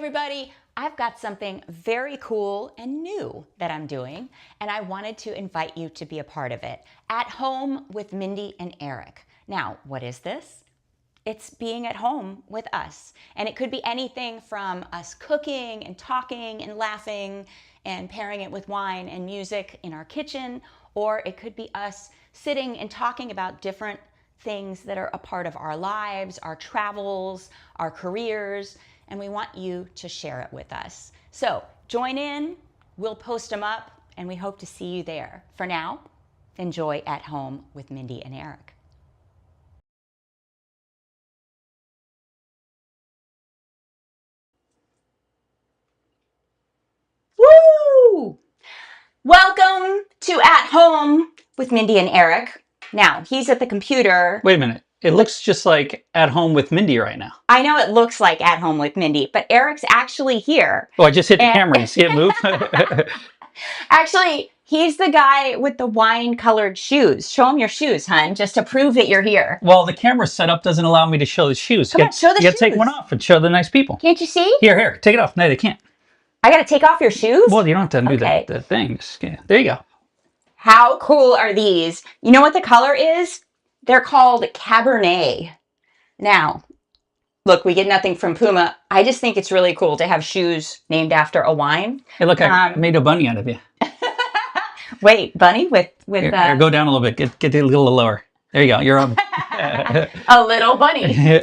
everybody, I've got something very cool and new that I'm doing, and I wanted to invite you to be a part of it. At Home with Mindi and Eric. Now, what is this? It's being at home with us. And it could be anything from us cooking and talking and laughing and pairing it with wine and music in our kitchen, or it could be us sitting and talking about different things that are a part of our lives, our travels, our careers, and we want you to share it with us. So join in, we'll post them up, and we hope to see you there. For now, enjoy At Home with Mindi and Eric. Woo! Welcome to At Home with Mindi and Eric. Now, he's at the computer. Wait a minute. It looks just like At Home with Mindi right now. I know it looks like At Home with Mindi, but Eric's actually here. Oh, I just hit the camera. You see it move? Actually, he's the guy with the wine-colored shoes. Show him your shoes, hun, just to prove that you're here. Well, the camera setup doesn't allow me to show the shoes. Come on, show the shoes. You gotta take one off and show the nice people. Can't you see? Here, take it off. No, they can't. I gotta take off your shoes? Well, you don't have to do the thing. There you go. How cool are these? You know what the color is? They're called Cabernet. Now, look, we get nothing from Puma. I just think it's really cool to have shoes named after a wine. Hey, look, I made a bunny out of you. Wait, bunny with here, go down a little bit. Get it a little lower. There you go. You're on. A little bunny.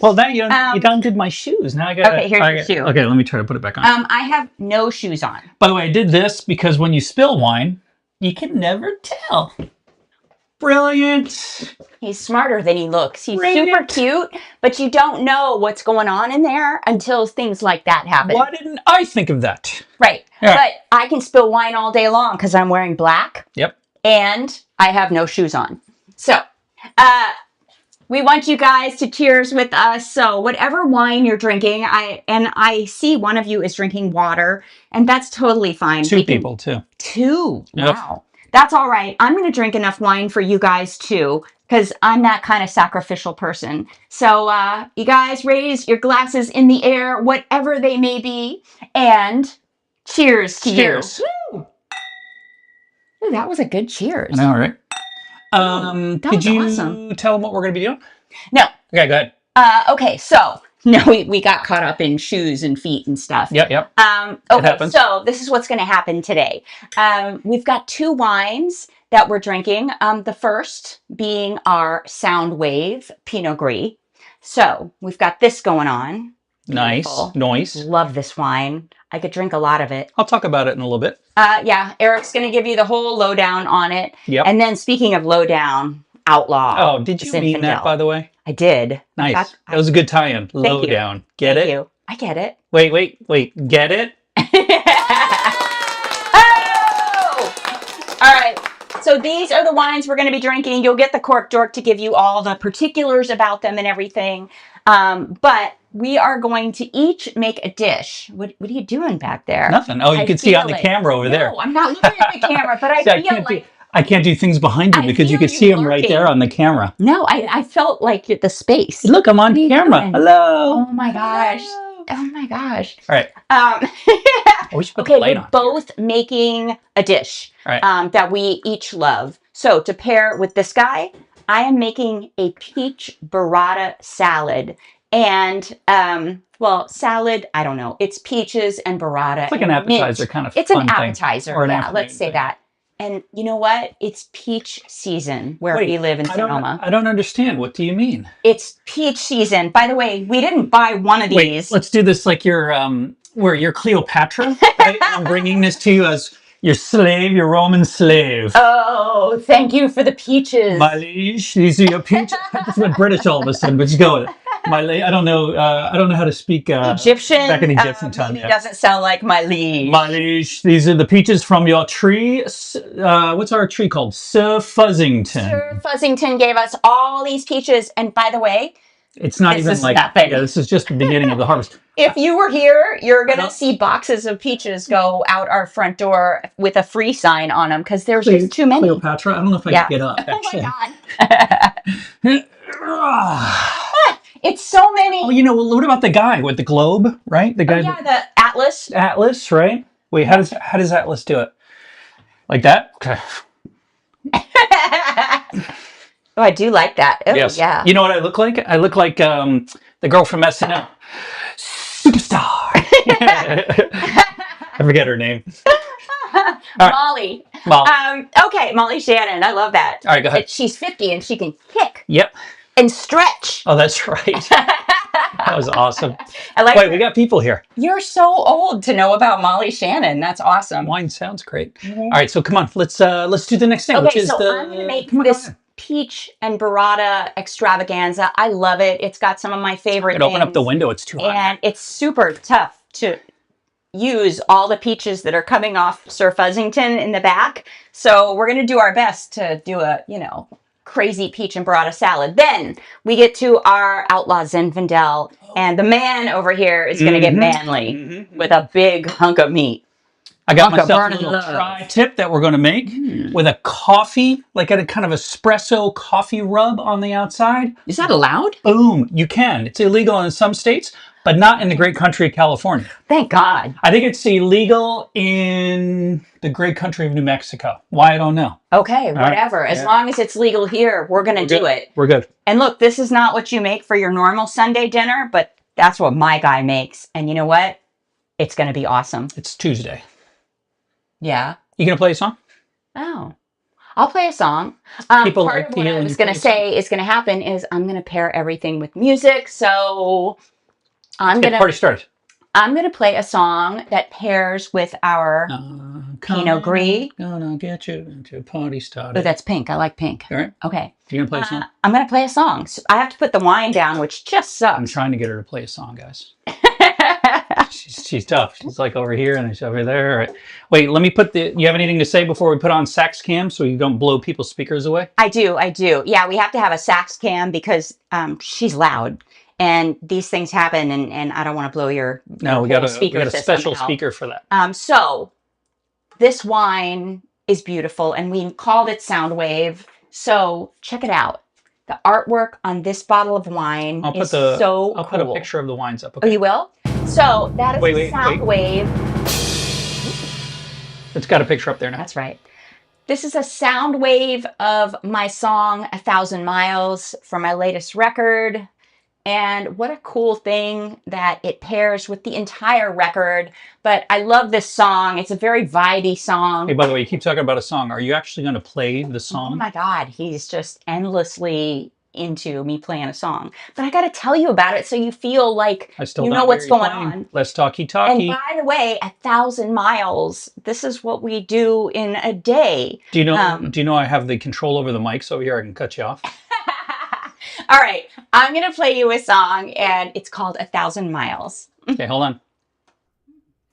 Well, now you did my shoes. Now I got. Okay, here's your shoe. Okay, let me try to put it back on. I have no shoes on. By the way, I did this because when you spill wine, you can never tell. Brilliant. He's smarter than he looks. He's super cute, but you don't know what's going on in there until things like that happen. Why didn't I think of that? Right. Yeah. But I can spill wine all day long because I'm wearing black. Yep. And I have no shoes on. So, we want you guys to cheers with us. So whatever wine you're drinking, I see one of you is drinking water, and that's totally fine. Two people, too. Two? Yep. Wow. That's all right. I'm going to drink enough wine for you guys, too, because I'm that kind of sacrificial person. So you guys raise your glasses in the air, whatever they may be, and cheers to you. Woo! Ooh, that was a good cheers. I know, right? Did you awesome. Tell them what we're going to be doing? No. Okay, go ahead. Okay, so no, we got caught up in shoes and feet and stuff. Yep. Okay, so this is what's going to happen today. We've got two wines that we're drinking. The first being our Soundwave Pinot Gris. So we've got this going on. Beautiful. Nice. Love this wine. I could drink a lot of it. I'll talk about it in a little bit. Yeah, Eric's going to give you the whole lowdown on it. Yep. And then speaking of lowdown, Outlaw. Oh, did you mean that, by the way? I did. Nice. That was a good tie-in. Lowdown. Get it? Thank you. I get it. Wait. Get it? Oh! All right. So these are the wines we're going to be drinking. You'll get the cork dork to give you all the particulars about them and everything. But we are going to each make a dish. What are you doing back there? Nothing. Oh, you can see on the camera over there. No, I'm not looking at the camera, but I feel like... I can't do things behind you because you can see them right there on the camera. No, I felt like the space. Look, I'm on camera. Hello. Oh my gosh. Oh my gosh. All right. We should put the light on. We're both making a dish that we each love. So to pair with this guy, I am making a peach burrata salad. And, well, salad, I don't know. It's peaches and burrata. It's like an appetizer kind of It's fun an appetizer. Or Yeah, let's say that. And you know what? It's peach season where we live in Sonoma. I don't understand. What do you mean? It's peach season. By the way, we didn't buy one of these. Wait, let's do this like you're Cleopatra. Right? I'm bringing this to you as your slave, your Roman slave. Oh, thank you for the peaches. My liege, these are your peaches. I just went British all of a sudden, but just go with it. My liege, I don't know how to speak Egyptian. Back in Egyptian time. It doesn't sound like my liege. My liege, these are the peaches from your tree. What's our tree called? Sir Fuzzington. Sir Fuzzington gave us all these peaches, and by the way, it's not even like nothing. Yeah, this is just the beginning of the harvest. If you were here, you're going to see boxes of peaches go out our front door with a free sign on them because there's just too many. Cleopatra, I don't know if I can get up. Actually. Oh my God. It's so many. Oh, you know, what about the guy with the globe, right? The guy, Yeah, the Atlas. Atlas, right? Wait, how does Atlas do it? Like that? Okay. Oh, I do like that. Oh, Yes. yeah. You know what I look like? I look like the girl from SNL. Superstar. I forget her name. Right. Molly. Well, Okay, Molly Shannon. I love that. all right, go ahead. She's 50 and she can kick Yep. and stretch. Oh, that's right. That was awesome. I like. Wait, we got people here. You're so old to know about Molly Shannon. That's awesome. Wine sounds great. All right, so come on, let's do the next thing, which Okay, is so the. I'm gonna make Come on, go this ahead. peach and burrata extravaganza. I love it. It's got some of my favorite Could open up the things, window. It's too hot. and it's super tough to use all the peaches that are coming off Sir Fuzzington in the back. So we're gonna do our best to do a, crazy peach and burrata salad. Then we get to our Outlaw Zinfandel, and the man over here is gonna get manly with a big hunk of meat. I got Bunker myself a burning little love. tri-tip that we're going to make with a coffee, like a kind of espresso coffee rub on the outside. Is that allowed? Boom, you can. It's illegal in some states, but not in the great country of California. Thank God. I think it's illegal in the great country of New Mexico. Why, I don't know. Okay, whatever. right. As Yeah. long as it's legal here, we're gonna do it. We're good. And look, this is not what you make for your normal Sunday dinner, but that's what my guy makes. And you know what? It's gonna be awesome. It's Tuesday. Yeah. You gonna play a song? Oh. I'll play a song. People Part like of to what hear I when was you gonna play a say is gonna happen is I'm gonna pair everything with music. So Get the party started. I'm gonna play a song that pairs with our Pinot Gris. Gonna get you party started. Oh, that's pink. I like pink. All right. Okay. You gonna play a song? I'm gonna play a song. So I have to put the wine down, which just I'm sucks. trying to get her to play a song, guys. She's tough. She's like over here and she's over there. All right. Wait, let me put the. You have anything to say before we put on sax cam so you don't blow people's speakers away? I do. Yeah, we have to have a sax cam because she's loud, and these things happen, and I don't want to blow your No, we whole got a system special out. speaker for that. So this wine is beautiful, and we called it Soundwave. So check it out. The artwork on this bottle of wine is so cool. I'll put a picture of the wines up. Oh, Okay. you will? So that is Wait. Soundwave. It's got a picture up there now. That's right. This is a sound wave of my song 1,000 Miles from my latest record. And what a cool thing that it pairs with the entire record. But I love this song. It's a very vibey song. Hey, by the way, you keep talking about a song. Are you actually going to play the Oh song? my God, he's just endlessly into me playing a song. But I got to tell you about it so you feel like I still you don't know hear what's you going playing. on. Let's talkie And talkie. by the way, 1,000 miles, this is what we do in a day. Do you know I have the control over the mics over here? I can cut you off. All right, I'm going to play you a song, and it's called 1,000 Miles. Okay, hold on.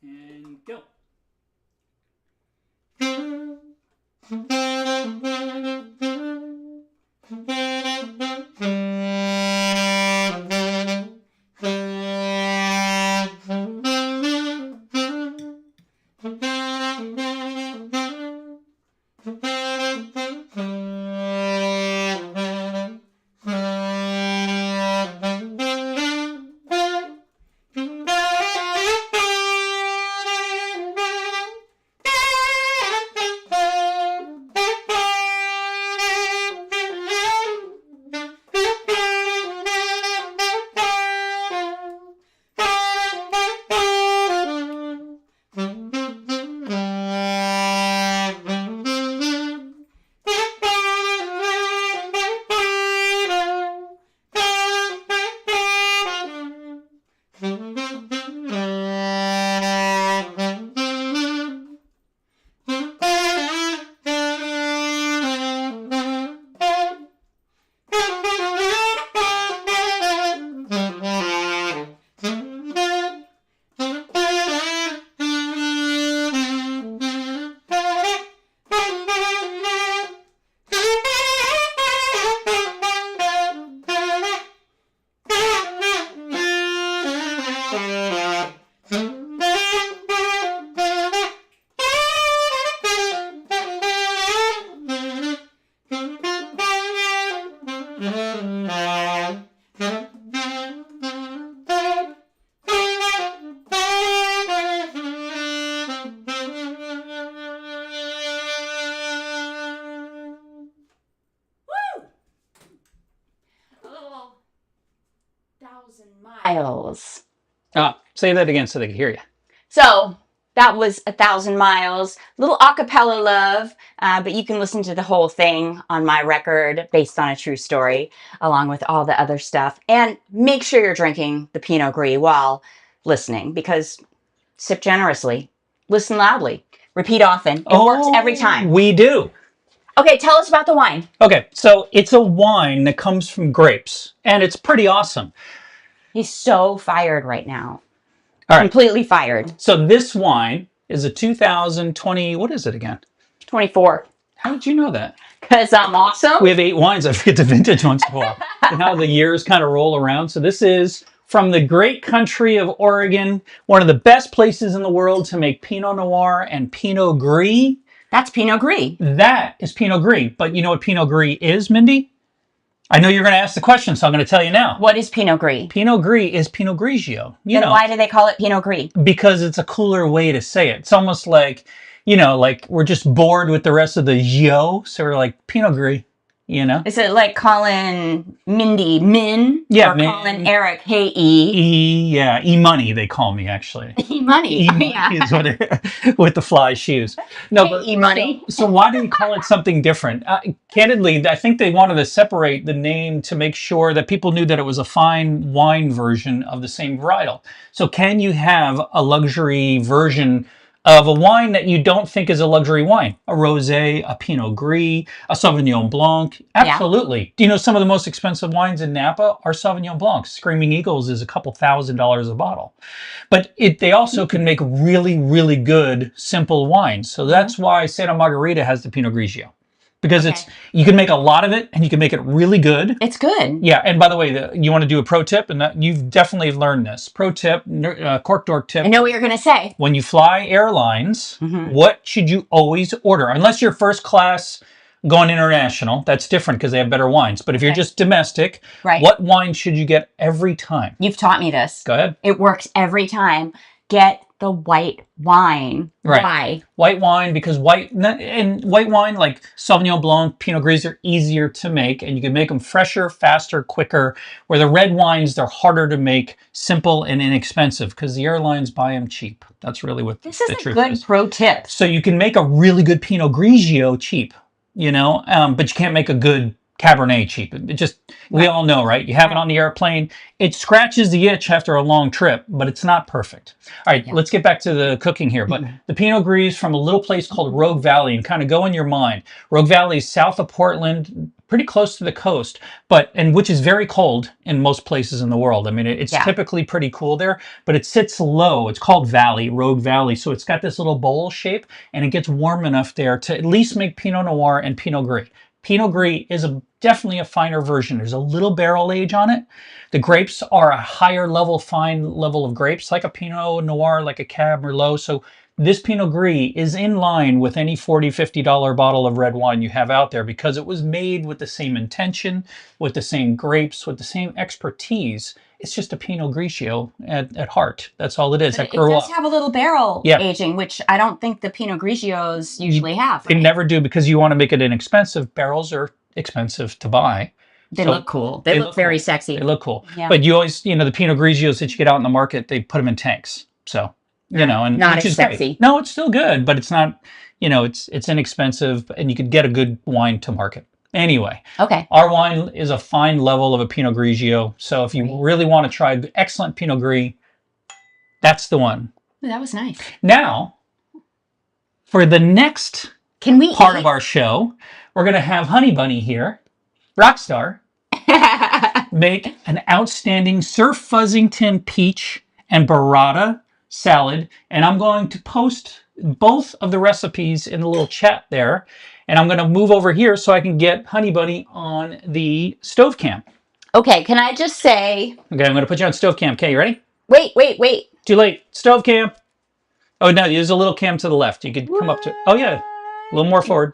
And go. miles. Say that again so they can hear you. So that was 1,000 miles. Little acapella love, but you can listen to the whole thing on my record based on a true story, along with all the other stuff. And make sure you're drinking the Pinot Gris while listening, because sip generously, listen loudly, repeat often. It works every time. We do. Okay, tell us about the wine. Okay, so it's a wine that comes from grapes, and it's pretty awesome. He's so fired right now. All right. Completely fired. So this wine is a 2020, what is it again? 24. How did you know that? Because I'm awesome. We have 8 wines. I forget the vintage once in a while. And how the years kind of roll around. So this is from the great country of Oregon, one of the best places in the world to make Pinot Noir and Pinot Gris. That's Pinot Gris. That is Pinot Gris. But you know what Pinot Gris is, Mindy? I know you're going to ask the question, so I'm going to tell you now. What is Pinot Gris? Pinot Gris is Pinot Grigio. Then why do they call it Pinot Gris? Because it's a cooler way to say it. It's almost like, like we're just bored with the rest of the Gio, so we're like Pinot Gris, Is it like calling Mindi Min? Yeah, or calling Eric Hey E? E-money they call me actually. E-money. E-money is what with the fly shoes. No, Hey, but E-money. So why do you call it something different? Candidly, I think they wanted to separate the name to make sure that people knew that it was a fine wine version of the same varietal. So can you have a luxury version of a wine that you don't think is a luxury wine? A rosé, a Pinot Gris, a Sauvignon Blanc. Absolutely. Yeah. Do you know some of the most expensive wines in Napa are Sauvignon Blancs? Screaming Eagles is a couple $1,000s a bottle. But they also can make really, really good, simple wines. So that's why Santa Margherita has the Pinot Grigio. Because you can make a lot of it and you can make it really good. It's good. Yeah. And by the way, you want to do a pro tip, and you've definitely learned this. Pro tip, cork dork tip. I know what you're going to say. When you fly airlines, what should you always order? Unless you're first class going international, that's different because they have better wines. But if you're just domestic, what wine should you get every time? You've taught me this. Go ahead. It works every time. Get the white wine. Right. Why? White wine, because white wine like Sauvignon Blanc, Pinot Gris are easier to make, and you can make them fresher, faster, quicker. Where the red wines, they're harder to make, simple and inexpensive because the airlines buy them cheap. That's really what the truth is. This is a good pro tip. So you can make a really good Pinot Grigio cheap, but you can't make a good Cabernet cheap. We all know, right? You have it on the airplane. It scratches the itch after a long trip, but it's not perfect. All right, let's get back to the cooking here. But the Pinot Gris from a little place called Rogue Valley, and kind of go in your mind. Rogue Valley is south of Portland, pretty close to the coast, which is very cold in most places in the world. I mean, it's typically pretty cool there, but it sits low. It's called Rogue Valley. So it's got this little bowl shape, and it gets warm enough there to at least make Pinot Noir and Pinot Gris. Pinot Gris is definitely a finer version. There's a little barrel age on it. The grapes are a higher level, fine level of grapes, like a Pinot Noir, like a Cab Merlot. So this Pinot Gris is in line with any $40, $50 bottle of red wine you have out there because it was made with the same intention, with the same grapes, with the same expertise. It's just a Pinot Grigio at heart. That's all it is. It does have a little barrel aging, which I don't think the Pinot Grigios usually have. They never do because you want to make it inexpensive. Barrels are expensive to buy. They look cool. They look very sexy. They look cool. Yeah. But you always, the Pinot Grigios that you get out in the market, they put them in tanks. So, and not which as is sexy. Great. No, it's still good, but it's not, it's inexpensive and you could get a good wine to market. Anyway, our wine is a fine level of a Pinot Grigio. So if you really want to try excellent Pinot Gris, that's the one. Ooh, that was nice. Now, for the next part of our show, we're going to have Honey Bunny here, Rockstar, make an outstanding Surf Fuzzington peach and burrata salad. And I'm going to post both of the recipes in the little chat there. And I'm going to move over here so I can get Honey Bunny on the stove cam. Okay, can I just say... Okay, I'm going to put you on stove cam. Okay, you ready? Wait. Too late. Stove cam. Oh, no, there's a little cam to the left. You could come up to... Oh, yeah. A little more forward.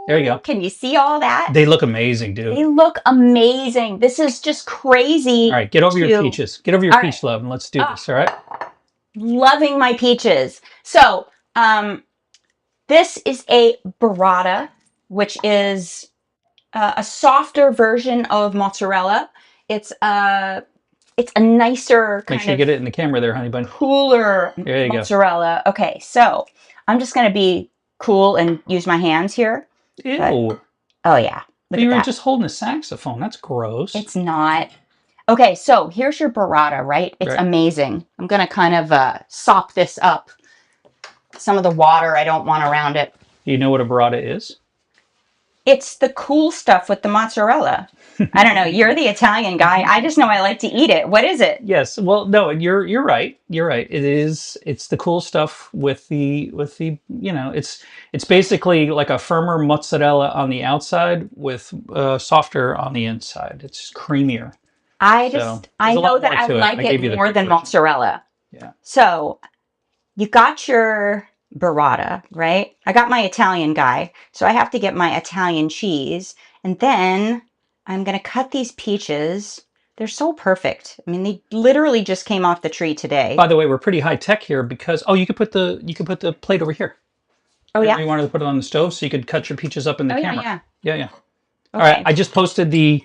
There you go. Can you see all that? They look amazing, dude. They look amazing. This is just crazy. All right, get over your peaches. Get over your peach love, and let's do this, all right? Loving my peaches. So, this is a burrata, which is a softer version of mozzarella. It's it's a nicer Make kind sure you of get it in the camera there, honey bun. cooler There you go. mozzarella. Okay, so I'm just going to be cool and use my hands here. Ew. Oh yeah, look You at were that. just holding a saxophone. That's gross. It's not. Okay, so here's your burrata, right? It's Right. amazing. I'm going to kind of sop this up. Some of the water I don't want around it. Do you know what a burrata is? It's the cool stuff with the mozzarella. I don't know. You're the Italian guy. I just know I like to eat it. What is it? Yes. Well, no, you're right. You're right. It is. It's the cool stuff with the it's basically like a firmer mozzarella on the outside with softer on the inside. It's creamier. I So, I there's a lot know that more I to it. like I it gave you the more quick than version. mozzarella. Yeah. So you got your burrata, right? I got my Italian guy, so I have to get my Italian cheese. And then I'm going to cut these peaches. They're so perfect. I mean, they literally just came off the tree today. By the way, we're pretty high tech here because you could put the plate over here. Oh, Remember yeah? you wanted to put it on the stove so you could cut your peaches up in the Oh, camera. yeah. Yeah, yeah. All Okay. right, I just posted the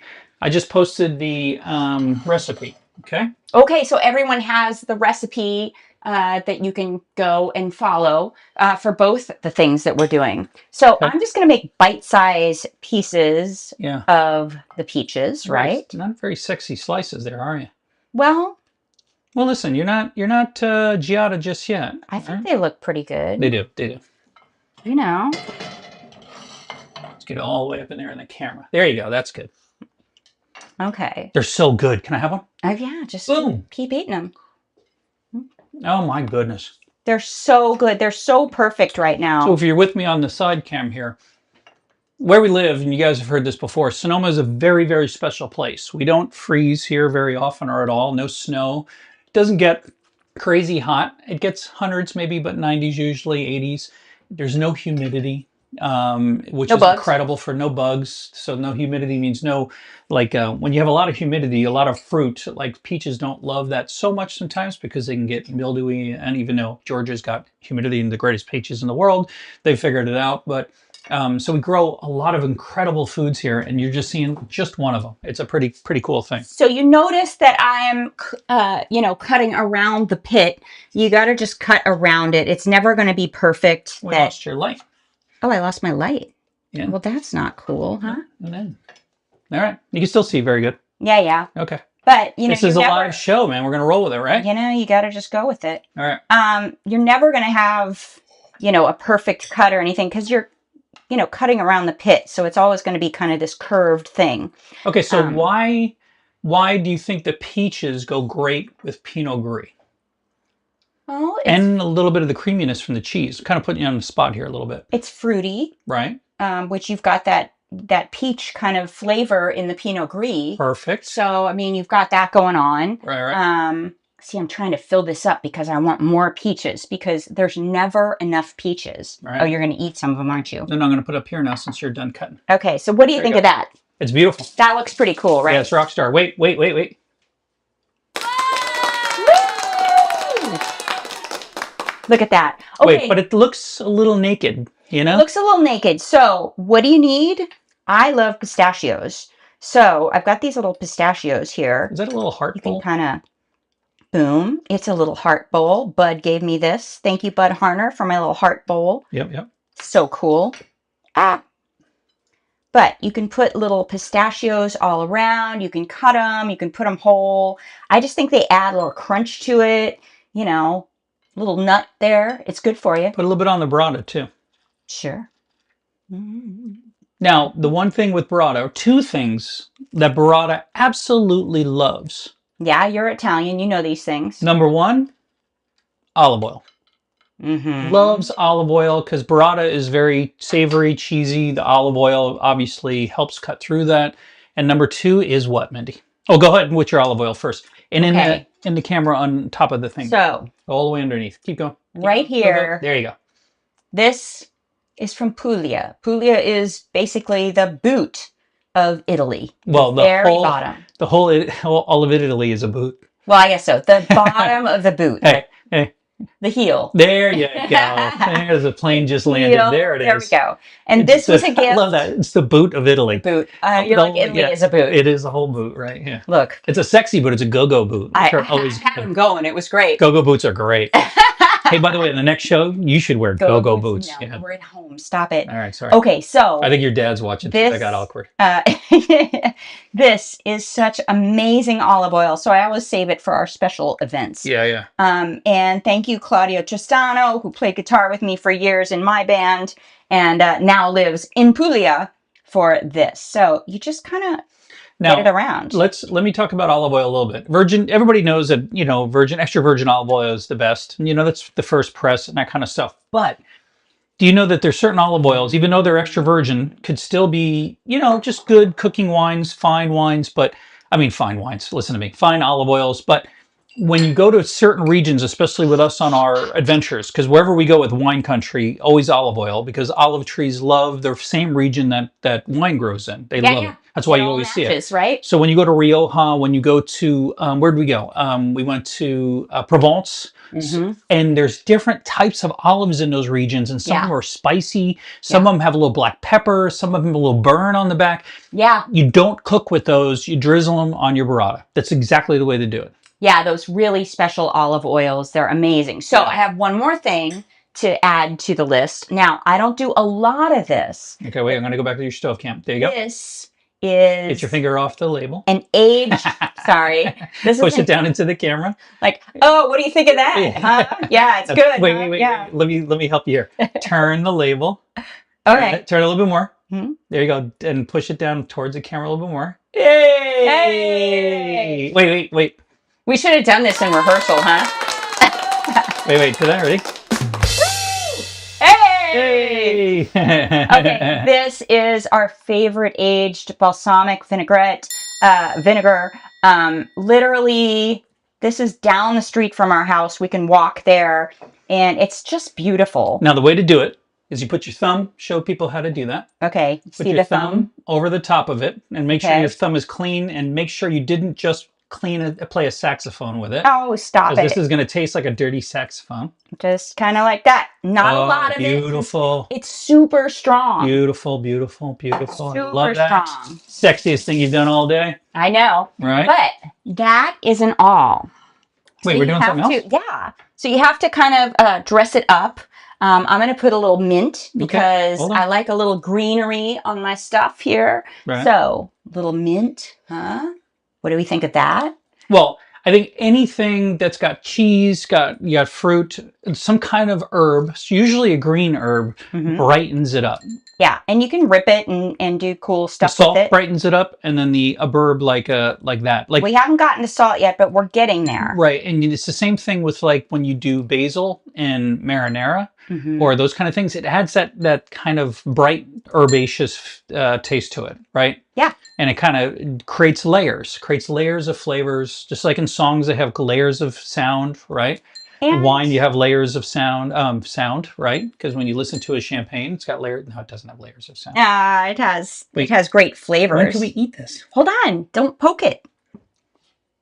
recipe. Okay. Okay, so everyone has the recipe that you can go and follow for both the things that we're doing. So Okay. I'm just going to make bite-sized pieces Yeah. of the peaches, right? Not very sexy slices there, are you? Well, Well, listen, you're not Giada just yet. I think they look pretty good. They do. They do. You know. Let's get it all the way up in there in the camera. There you go. That's good. Okay. They're so good. Can I have them? Oh, yeah, just Boom. keep eating them. Oh my goodness. They're so good. They're so perfect right now. So if you're with me on the side cam here, where we live, and you guys have heard this before, Sonoma is a very, very special place. We don't freeze here very often or at all. No snow. It doesn't get crazy hot. It gets hundreds maybe, but 90s usually, 80s. There's no humidity, which is incredible for no bugs. So no humidity means no, like when you have a lot of humidity, a lot of fruit, like peaches don't love that so much sometimes because they can get mildewy. And even though Georgia's got humidity and the greatest peaches in the world, they figured it out. But so we grow a lot of incredible foods here, and you're just seeing just one of them. It's a pretty cool thing. So you notice that I am, cutting around the pit. You got to just cut around it. It's never going to be perfect. We lost your light. Oh, I lost my light. Yeah. Well, that's not cool, huh? And then, all right. You can still see very good. Yeah, yeah. Okay. But, this is a live show, man. We're going to roll with it, right? You got to just go with it. All right. You're never going to have, a perfect cut or anything because you're cutting around the pit. So it's always going to be kind of this curved thing. Okay, so why do you think the peaches go great with Pinot Gris? Well, and a little bit of the creaminess from the cheese. Kind of putting you on the spot here a little bit. It's fruity. Right. Which you've got that peach kind of flavor in the Pinot Gris. Perfect. So, I mean, you've got that going on. Right. See, I'm trying to fill this up because I want more peaches because there's never enough peaches. Right. Oh, you're going to eat some of them, aren't you? Then I'm going to put up here now since you're done cutting. Okay, so what do you think of that? It's beautiful. That looks pretty cool, right? Yeah, it's rock star. Wait. Look at that. Okay. Wait, but it looks a little naked, It looks a little naked. So what do you need? I love pistachios. So I've got these little pistachios here. Is that a little heart bowl? You can kind of, boom. It's a little heart bowl. Bud gave me this. Thank you, Bud Harner, for my little heart bowl. Yep. So cool. But you can put little pistachios all around. You can cut them. You can put them whole. I just think they add a little crunch to it. Little nut there. It's good for you. Put a little bit on the burrata too. Sure. Now, the one thing with burrata, or two things that burrata absolutely loves. Yeah, you're Italian. You know these things. Number one, olive oil. Loves olive oil because burrata is very savory, cheesy. The olive oil obviously helps cut through that. And number two is what, Mindy? Oh, go ahead with your olive oil first. And in the camera on top of the thing. So all the way underneath. Keep going. Here. There you go. This is from Puglia. Puglia is basically the boot of Italy. Well, the very whole bottom. All of Italy is a boot. Well, I guess so. The bottom of the boot. Hey. the heel. There you go. There's a plane just landed. Heel. There it is. There we go. And It's this was a I gift. love that. It's the boot of Italy. Boot. You're like, Italy is a boot. It is a whole boot, right? Yeah. Look. It's a sexy boot. It's a go-go boot. I had them going. It was great. Go-go boots are great. Hey, by the way, in the next show, you should wear go-go boots. No, Yeah. we're at home. Stop it. All right, sorry. Okay, so I think your dad's watching. That got awkward. This is such amazing olive oil. So I always save it for our special events. Yeah, yeah. And thank you, Claudio Tristano, who played guitar with me for years in my band and now lives in Puglia for this. So you just kind of get it around. Let me talk about olive oil a little bit. Virgin, everybody knows that, extra virgin olive oil is the best. And, that's the first press and that kind of stuff. But do you know that there's certain olive oils, even though they're extra virgin, could still be, just good cooking wines, fine wines, fine wines, listen to me, fine olive oils. But when you go to certain regions, especially with us on our adventures, because wherever we go with wine country, always olive oil, because olive trees love the same region that wine grows in. They love it. That's why you always see it. Right? So when you go to Rioja, when you go to, where did we go? We went to Provence. And there's different types of olives in those regions, and some of them are spicy. Some of them have a little black pepper. Some of them a little burn on the back. Yeah. You don't cook with those. You drizzle them on your burrata. That's exactly the way to do it. Yeah, those really special olive oils, they're amazing. So I have one more thing to add to the list. Now, I don't do a lot of this. Okay, wait, I'm going to go back to your stove cam. There you go. This is... Get your finger off the label. An aged... Sorry. Push it down into the camera. Like, oh, what do you think of that? Huh? Yeah, it's good. Wait. Yeah. Let me help you here. Turn the label. Okay. Turn it a little bit more. There you go. And push it down towards the camera a little bit more. Yay! Wait. We should have done this in rehearsal, huh? wait. To that, ready? Hey! Okay, this is our favorite aged balsamic vinegar. Literally, this is down the street from our house. We can walk there, and it's just beautiful. Now, the way to do it is you put your thumb, show people how to do that. Okay, put your thumb over the top of it, and make sure your thumb is clean, and make sure you didn't just play a saxophone with it. Oh, stop it. This is going to taste like a dirty saxophone. Just kind of like that. Not a lot of it. Beautiful. It's super strong. Beautiful. Super I love that. strong. Sexiest thing you've done all day. I know. Right? But that isn't all. Wait, So we're doing something else? Yeah. So you have to kind of dress it up. I'm going to put a little mint because I like a little greenery on my stuff here. Right. So, little mint, huh? What do we think of that? Well, I think anything that's got cheese, you got fruit, some kind of herb, usually a green herb, brightens it up. Yeah, and you can rip it and do cool stuff the salt with it. Brightens it up, and then a herb like that. Like we haven't gotten to salt yet, but we're getting there. Right, and it's the same thing with like when you do basil and marinara or those kind of things. It adds that kind of bright herbaceous taste to it, right? Yeah. And it kind of creates layers of flavors, just like in songs they have layers of sound, right? And wine, you have layers of sound, right? Because when you listen to a champagne, it's got layers. No, it doesn't have layers of sound. It has. It has great flavors. When can we eat this? Hold on, don't poke it.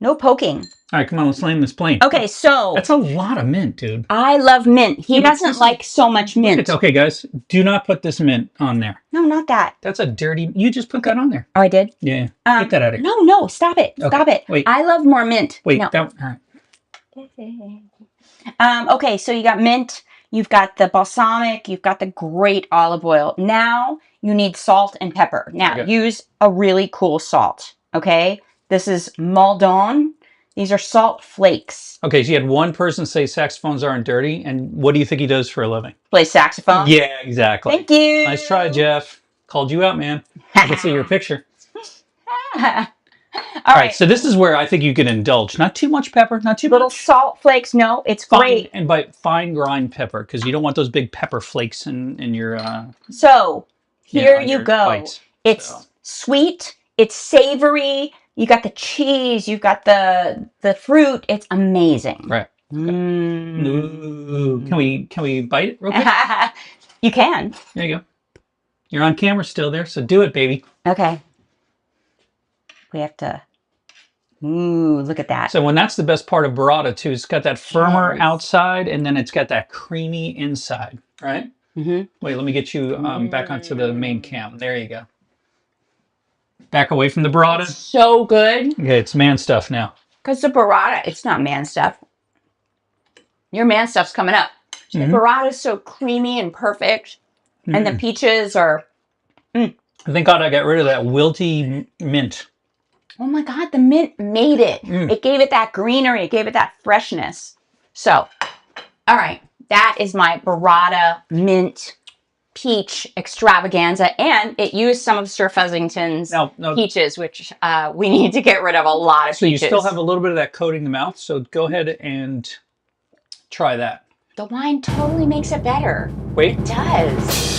No poking. All right, come on, let's land this plane. Okay, so that's a lot of mint, dude. I love mint. He doesn't like so much mint. Okay, guys, do not put this mint on there. No, not that. That's a dirty. You just put that on there. Oh, I did. Yeah. Get that out of here. No, stop it. Okay. Stop it. Wait. I love more mint. Wait. No. All right. Okay, so you got mint. You've got the balsamic. You've got the great olive oil. Now you need salt and pepper. Now use a really cool salt. Okay. This is Maldon. These are salt flakes. Okay, so you had one person say saxophones aren't dirty, and what do you think he does for a living? Plays saxophone? Yeah, exactly. Thank you. Nice try, Jeff. Called you out, man. I can see your picture. All right, so this is where I think you can indulge. Not too much pepper, not too little much. Salt flakes, no, it's great. And by fine grind pepper, because you don't want those big pepper flakes in your... So, here you go. Bites. It's sweet, it's savory. You got the cheese, you got the fruit. It's amazing. Right. Ooh. Can we bite it real quick? You can. There you go. You're on camera still there, so do it, baby. Okay. We have to Ooh, look at that. So when that's the best part of burrata too, it's got that firmer Yes. outside and then it's got that creamy inside, right? Mm-hmm. Wait, let me get you back onto the main cam. There you go. Back away from the burrata. So good. Okay, it's man stuff now. Because the burrata, it's not man stuff. Your man stuff's coming up. The burrata is so creamy and perfect. And the peaches are... Thank God I got rid of that wilty mint. Oh my God, the mint made it. It gave it that greenery. It gave it that freshness. So, all right. That is my burrata mint peach extravaganza. And it used some of Sir Fuzzington's peaches, which we need to get rid of a lot of peaches. So you still have a little bit of that coating the mouth. So go ahead and try that. The wine totally makes it better. Wait. It does.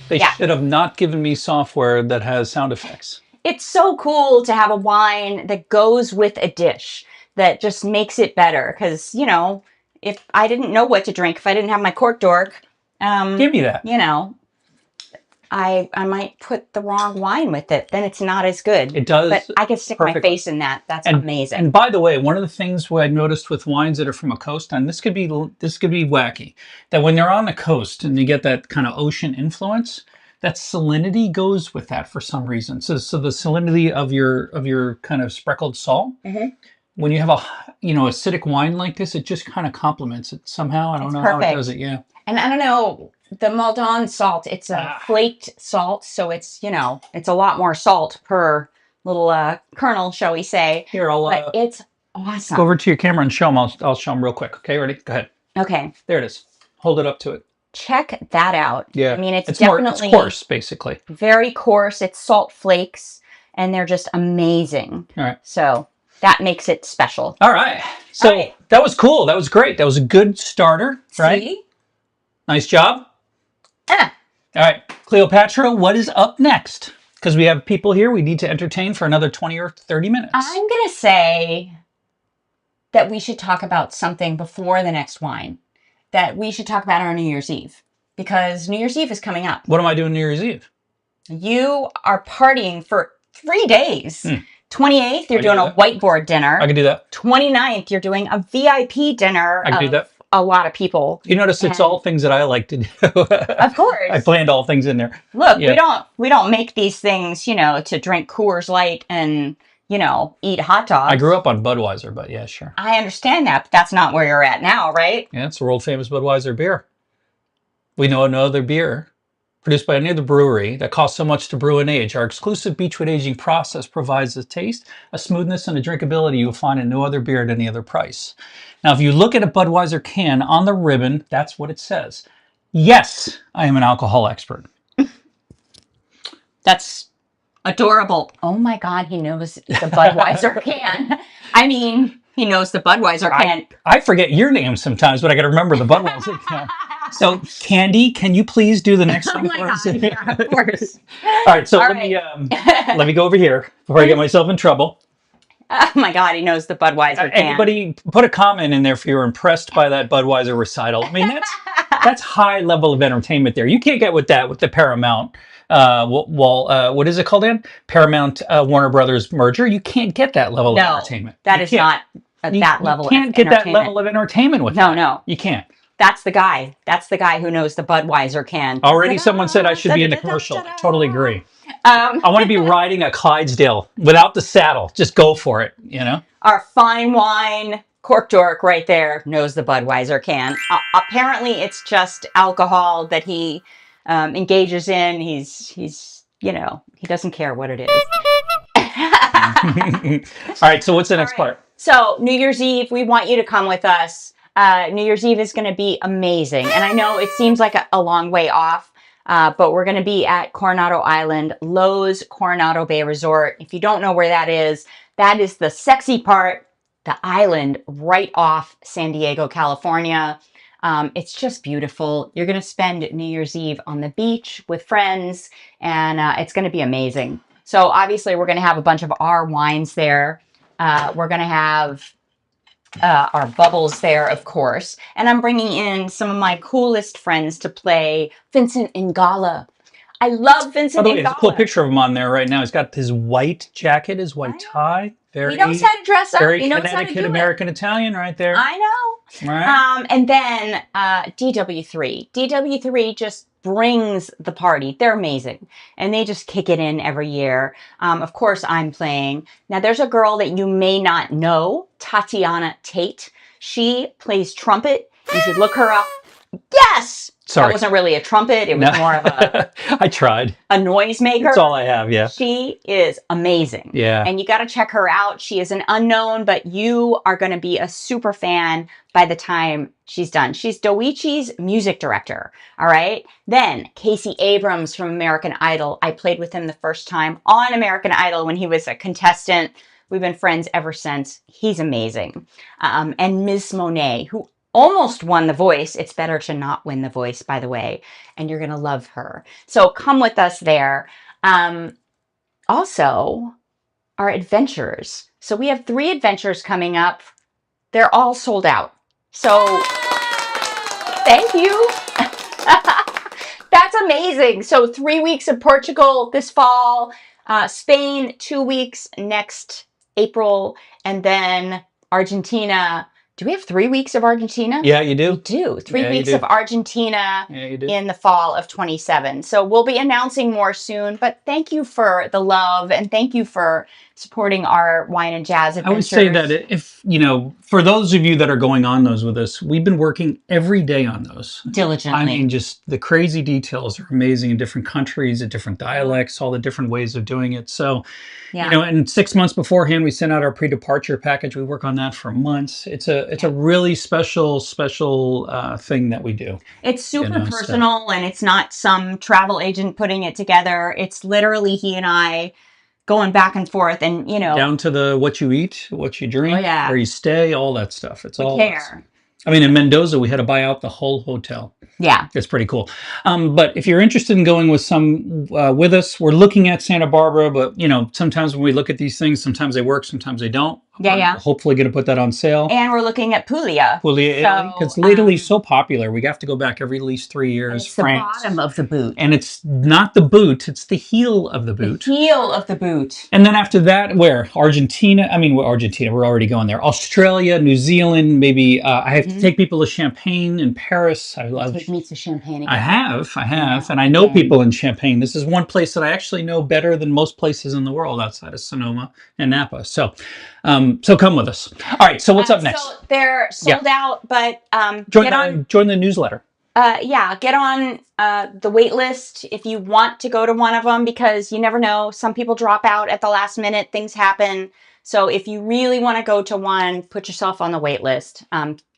They should have not given me software that has sound effects. It's so cool to have a wine that goes with a dish that just makes it better. Because, you know, if I didn't know what to drink, if I didn't have my cork dork, give me that. You know, I might put the wrong wine with it. Then it's not as good. It does. But I can stick my face in that. That's amazing. And by the way, one of the things what I noticed with wines that are from a coast, and this could be wacky, that when they're on the coast and you get that kind of ocean influence, that salinity goes with that for some reason. So the salinity of your kind of speckled salt, when you have a acidic wine like this, it just kind of complements it somehow. I don't know how it does it. Yeah. And I don't know, the Maldon salt, it's a flaked salt, so it's, you know, it's a lot more salt per little kernel, shall we say. Here, but it's awesome. Go over to your camera and show them. I'll show them real quick. Okay, ready? Go ahead. Okay. There it is. Hold it up to it. Check that out. Yeah. I mean, it's definitely it's coarse, basically. Very coarse. It's salt flakes, and they're just amazing. All right. So that makes it special. All right. So that was cool. That was great. That was a good starter, right? See? Nice job. All right, Cleopatra, what is up next? Because we have people here we need to entertain for another 20 or 30 minutes. I'm going to say that we should talk about something before the next wine. That we should talk about on New Year's Eve. Because New Year's Eve is coming up. What am I doing New Year's Eve? You are partying for 3 days. 28th, you're doing a whiteboard dinner. I can do that. 29th, you're doing a VIP dinner. I can do that. A lot of people. You notice it's all things that I like to do. Of course. I planned all things in there. Look, we don't make these things, you know, to drink Coors Light and, you know, eat hot dogs. I grew up on Budweiser, but yeah, sure. I understand that, but that's not where you're at now, right? Yeah, it's the world famous Budweiser beer. We know no other beer produced by any other brewery that costs so much to brew and age. Our exclusive Beechwood aging process provides a taste, a smoothness, and a drinkability you will find in no other beer at any other price. Now, if you look at a Budweiser can on the ribbon, that's what it says. Yes, I am an alcohol expert. That's adorable. Oh my God, he knows the Budweiser can. I mean, he knows the Budweiser can. I forget your name sometimes, but I got to remember the Budweiser can. So, Candy, can you please do the next thing for us? Yeah, of course. All right, so let me go over here before I get myself in trouble. Oh my God, he knows the Budweiser can. Anybody put a comment in there if you were impressed by that Budweiser recital. I mean, that's high level of entertainment there. You can't get with that with the Paramount. What is it called, Ann? Paramount Warner Brothers merger. You can't get that level of entertainment. That is not that level. You can't get that level of entertainment with that. No, you can't. That's the guy. That's the guy who knows the Budweiser can. Already someone said I should be in the commercial. I totally agree. I want to be riding a Clydesdale without the saddle. Just go for it, you know? Our fine wine cork dork right there knows the Budweiser can. Apparently, it's just alcohol that he engages in. He's you know, he doesn't care what it is. All right, so what's the next part? So New Year's Eve, we want you to come with us. New Year's Eve is going to be amazing. And I know it seems like a long way off, but we're going to be at Coronado Island, Lowe's Coronado Bay Resort. If you don't know where that is the sexy part, the island right off San Diego, California. It's just beautiful. You're going to spend New Year's Eve on the beach with friends, and it's going to be amazing. So obviously we're going to have a bunch of our wines there. We're going to have our bubbles there, of course. And I'm bringing in some of my coolest friends to play Vincent Ingala. I love Vincent By the way, there's a cool Ingala. picture of him on there right now. He's got his white jacket, his white tie. He knows how to dress up. Very He knows how to Connecticut do American Italian right there. I know. Right. And then DW3. DW3 just brings the party. They're amazing. And they just kick it in every year. Of course, I'm playing. Now, there's a girl that you may not know, Tatiana Tate. She plays trumpet. You should look her up. Yes! Sorry. That wasn't really a trumpet. It was more of a... I tried. A noisemaker. That's all I have, yeah. She is amazing. Yeah. And you got to check her out. She is an unknown, but you are going to be a super fan by the time she's done. She's Doichi's music director. All right. Then Casey Abrams from American Idol. I played with him the first time on American Idol when he was a contestant. We've been friends ever since. He's amazing. And Ms. Monet, who almost won The Voice. It's better to not win The Voice, by the way, and you're going to love her. So come with us there. Also, our adventures. So we have 3 adventures coming up. They're all sold out. So thank you. That's amazing. So 3 weeks of Portugal this fall, Spain 2 weeks next April, and then Argentina. Do we have 3 weeks of Argentina? Yeah, you do. We do. 3 weeks of Argentina in the fall of 27. So we'll be announcing more soon, but thank you for the love and thank you for supporting our wine and jazz adventures. I would say that if, for those of you that are going on those with us, we've been working every day on those. Diligently. I mean, just the crazy details are amazing in different countries, in different dialects, all the different ways of doing it. So, and 6 months beforehand, we sent out our pre-departure package. We work on that for months. It's a really special thing that we do. It's super personal, and it's not some travel agent putting it together. It's literally he and I going back and forth, and down to what you eat, what you drink, where you stay, all that stuff. It's all care. I mean, in Mendoza, we had to buy out the whole hotel. Yeah. It's pretty cool. But if you're interested in going with with us, we're looking at Santa Barbara, but sometimes when we look at these things, sometimes they work, sometimes they don't. Yeah. We're hopefully going to put that on sale. And we're looking at Puglia. Italy, because Italy's so popular. We have to go back every at least 3 years. It's France. The bottom of the boot. And it's not the boot, it's the heel of the boot. The heel of the boot. And then after that, where? Argentina. Argentina, we're already going there. Australia, New Zealand, maybe. I have to take people to Champagne in Paris. I love. Take me to Champagne again. I have. And I know people in Champagne. This is one place that I actually know better than most places in the world outside of Sonoma and Napa. So come with us. All right. So what's up next? So they're sold out, but join the newsletter. Get on the wait list if you want to go to one of them, because you never know. Some people drop out at the last minute. Things happen. So if you really want to go to one, put yourself on the wait list.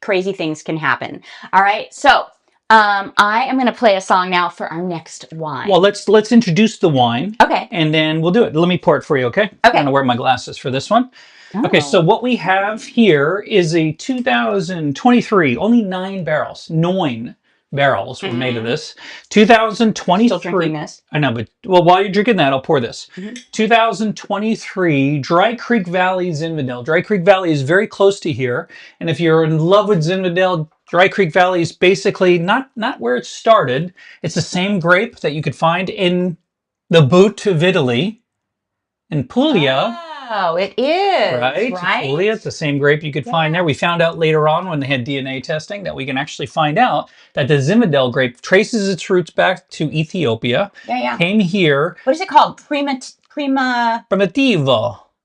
Crazy things can happen. All right. So I am going to play a song now for our next wine. Well, let's introduce the wine. Okay. And then we'll do it. Let me pour it for you, okay? Okay. I'm going to wear my glasses for this one. Oh. Okay, so what we have here is a 2023, only 9 barrels. 9 barrels were made of this. 2023. Still drinking this. I know, but while you're drinking that, I'll pour this. 2023 Dry Creek Valley Zinfandel. Dry Creek Valley is very close to here, and if you're in love with Zinfandel, Dry Creek Valley is basically not where it started. It's the same grape that you could find in the boot of Italy, in Puglia. Oh, it is. Right? Puglia, it's the same grape you could find there. We found out later on when they had DNA testing that we can actually find out that the Zinfandel grape traces its roots back to Ethiopia. Yeah. Came here. What is it called? Primitivo.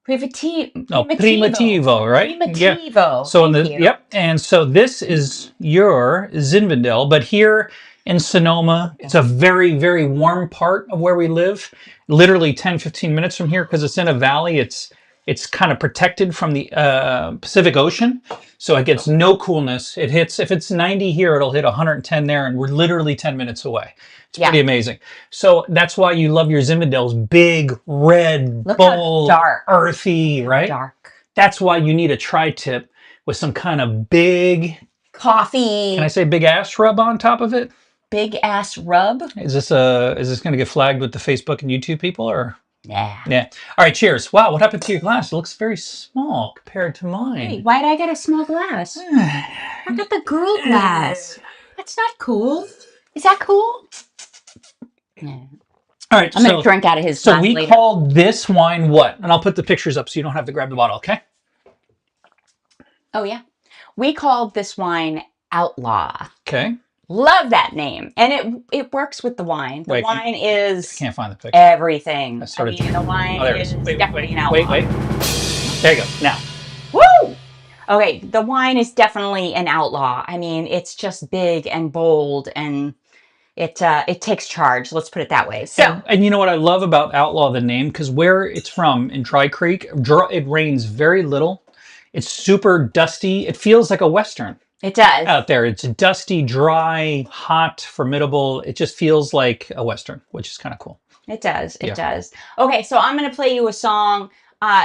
No, Primitivo, right? Primitivo. Yeah. So and so this is your Zinfandel, but here in Sonoma, it's a very, very warm part of where we live. Literally 10-15 minutes from here, because it's in a valley. It's kind of protected from the Pacific Ocean, so it gets no coolness. It hits, if it's 90 here, it'll hit 110 there, and we're literally 10 minutes away. It's pretty amazing. So that's why you love your Zinfandels, big, red, bold, dark, earthy, right? Dark. That's why you need a tri-tip with some kind of big coffee. Can I say big ass rub on top of it? Big ass rub. Is this going to get flagged with the Facebook and YouTube people, or? Yeah. All right, cheers. Wow, what happened to your glass? It looks very small compared to mine. Wait, why'd I get a small glass? I got the girl glass. That's not cool. Is that cool? Yeah. All right. I'm going to drink out of his So glass we later. call this wine what? And I'll put the pictures up so you don't have to grab the bottle, okay? Oh, yeah. We called this wine Outlaw. Okay. Love that name. And it works with the wine. The wine is I can't find the picture. everything. I mean, the wine there it is is. definitely an outlaw. Wait. There you go. Now. Woo! Okay, the wine is definitely an outlaw. I mean, it's just big and bold, and it takes charge. Let's put it that way. So, and you know what I love about Outlaw, the name, because where it's from in Dry Creek, it rains very little. It's super dusty. It feels like a Western. It does. Out there. It's dusty, dry, hot, formidable. It just feels like a Western, which is kind of cool. It does. It does. Okay, so I'm going to play you a song.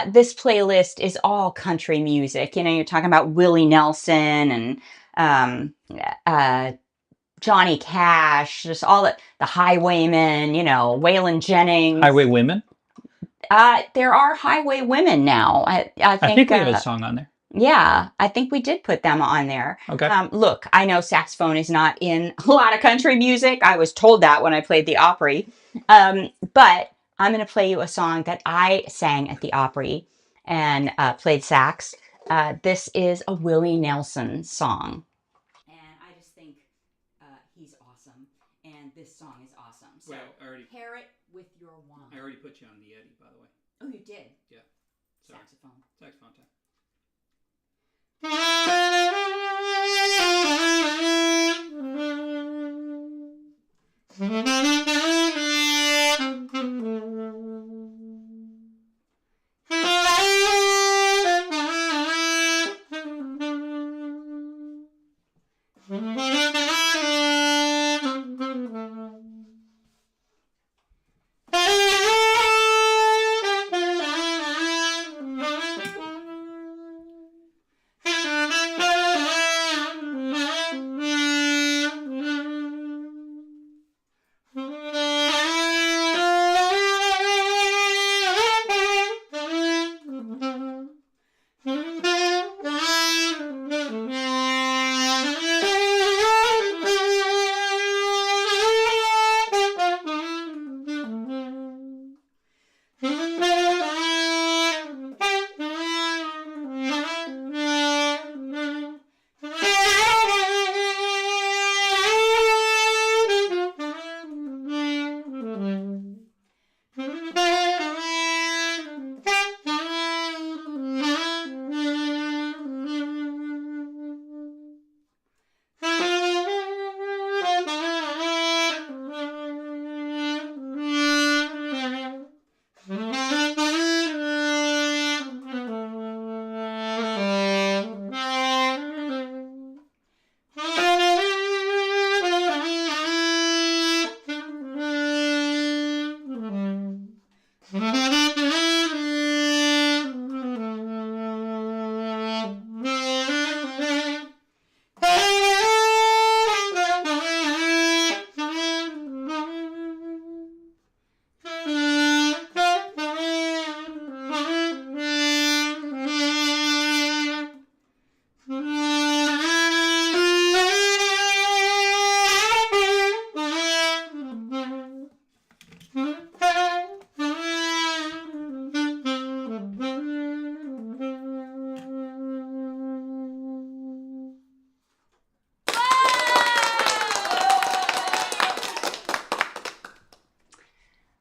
This playlist is all country music. You know, you're talking about Willie Nelson and Johnny Cash, just all the Highwaymen, you know, Waylon Jennings. Highway Women? There are Highwaywomen now. I think we have a song on there. Yeah, I think we did put them on there. Okay. Look, I know saxophone is not in a lot of country music. I was told that when I played the Opry. But I'm going to play you a song that I sang at the Opry and played sax. This is a Willie Nelson song. And I just think he's awesome. And this song is awesome. So pair it with your wine. I already put you on the Eddie, by the way. Oh, you did? Yeah. Sorry. Saxophone time.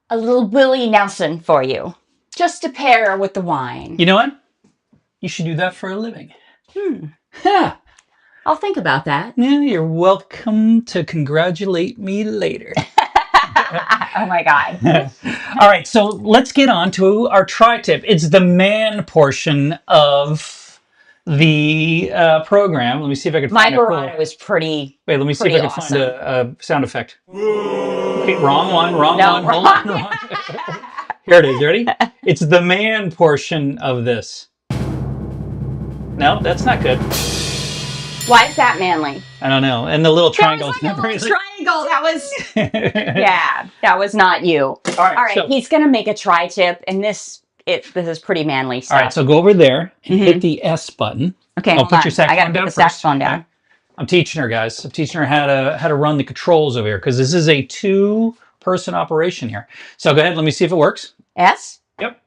A little Willie Nelson for you, just to pair with the wine. You know what? You should do that for a living. Yeah. I'll think about that. Yeah, you're welcome to congratulate me later. Oh my God. All right, so let's get on to our tri-tip. It's the man portion of the program. Let me see if I can find My bravado was pretty. Wait, let me see if I can find a sound effect. Wait, wrong one. Hold on. Here it is. You ready? It's the man portion of this. No, that's not good. Why is that manly? I don't know. And the little triangle. That was like a little triangle. That was. Yeah, that was not you. All right. So, he's gonna make a tri-tip, and this is pretty manly stuff. All right, so go over there and hit the S button. Okay, I'll put your saxophone I gotta down put the first. saxophone down. Okay. I'm teaching her, guys. I'm teaching her how to run the controls over here because this is a 2 person operation here. So go ahead, let me see if it works. S? Yep.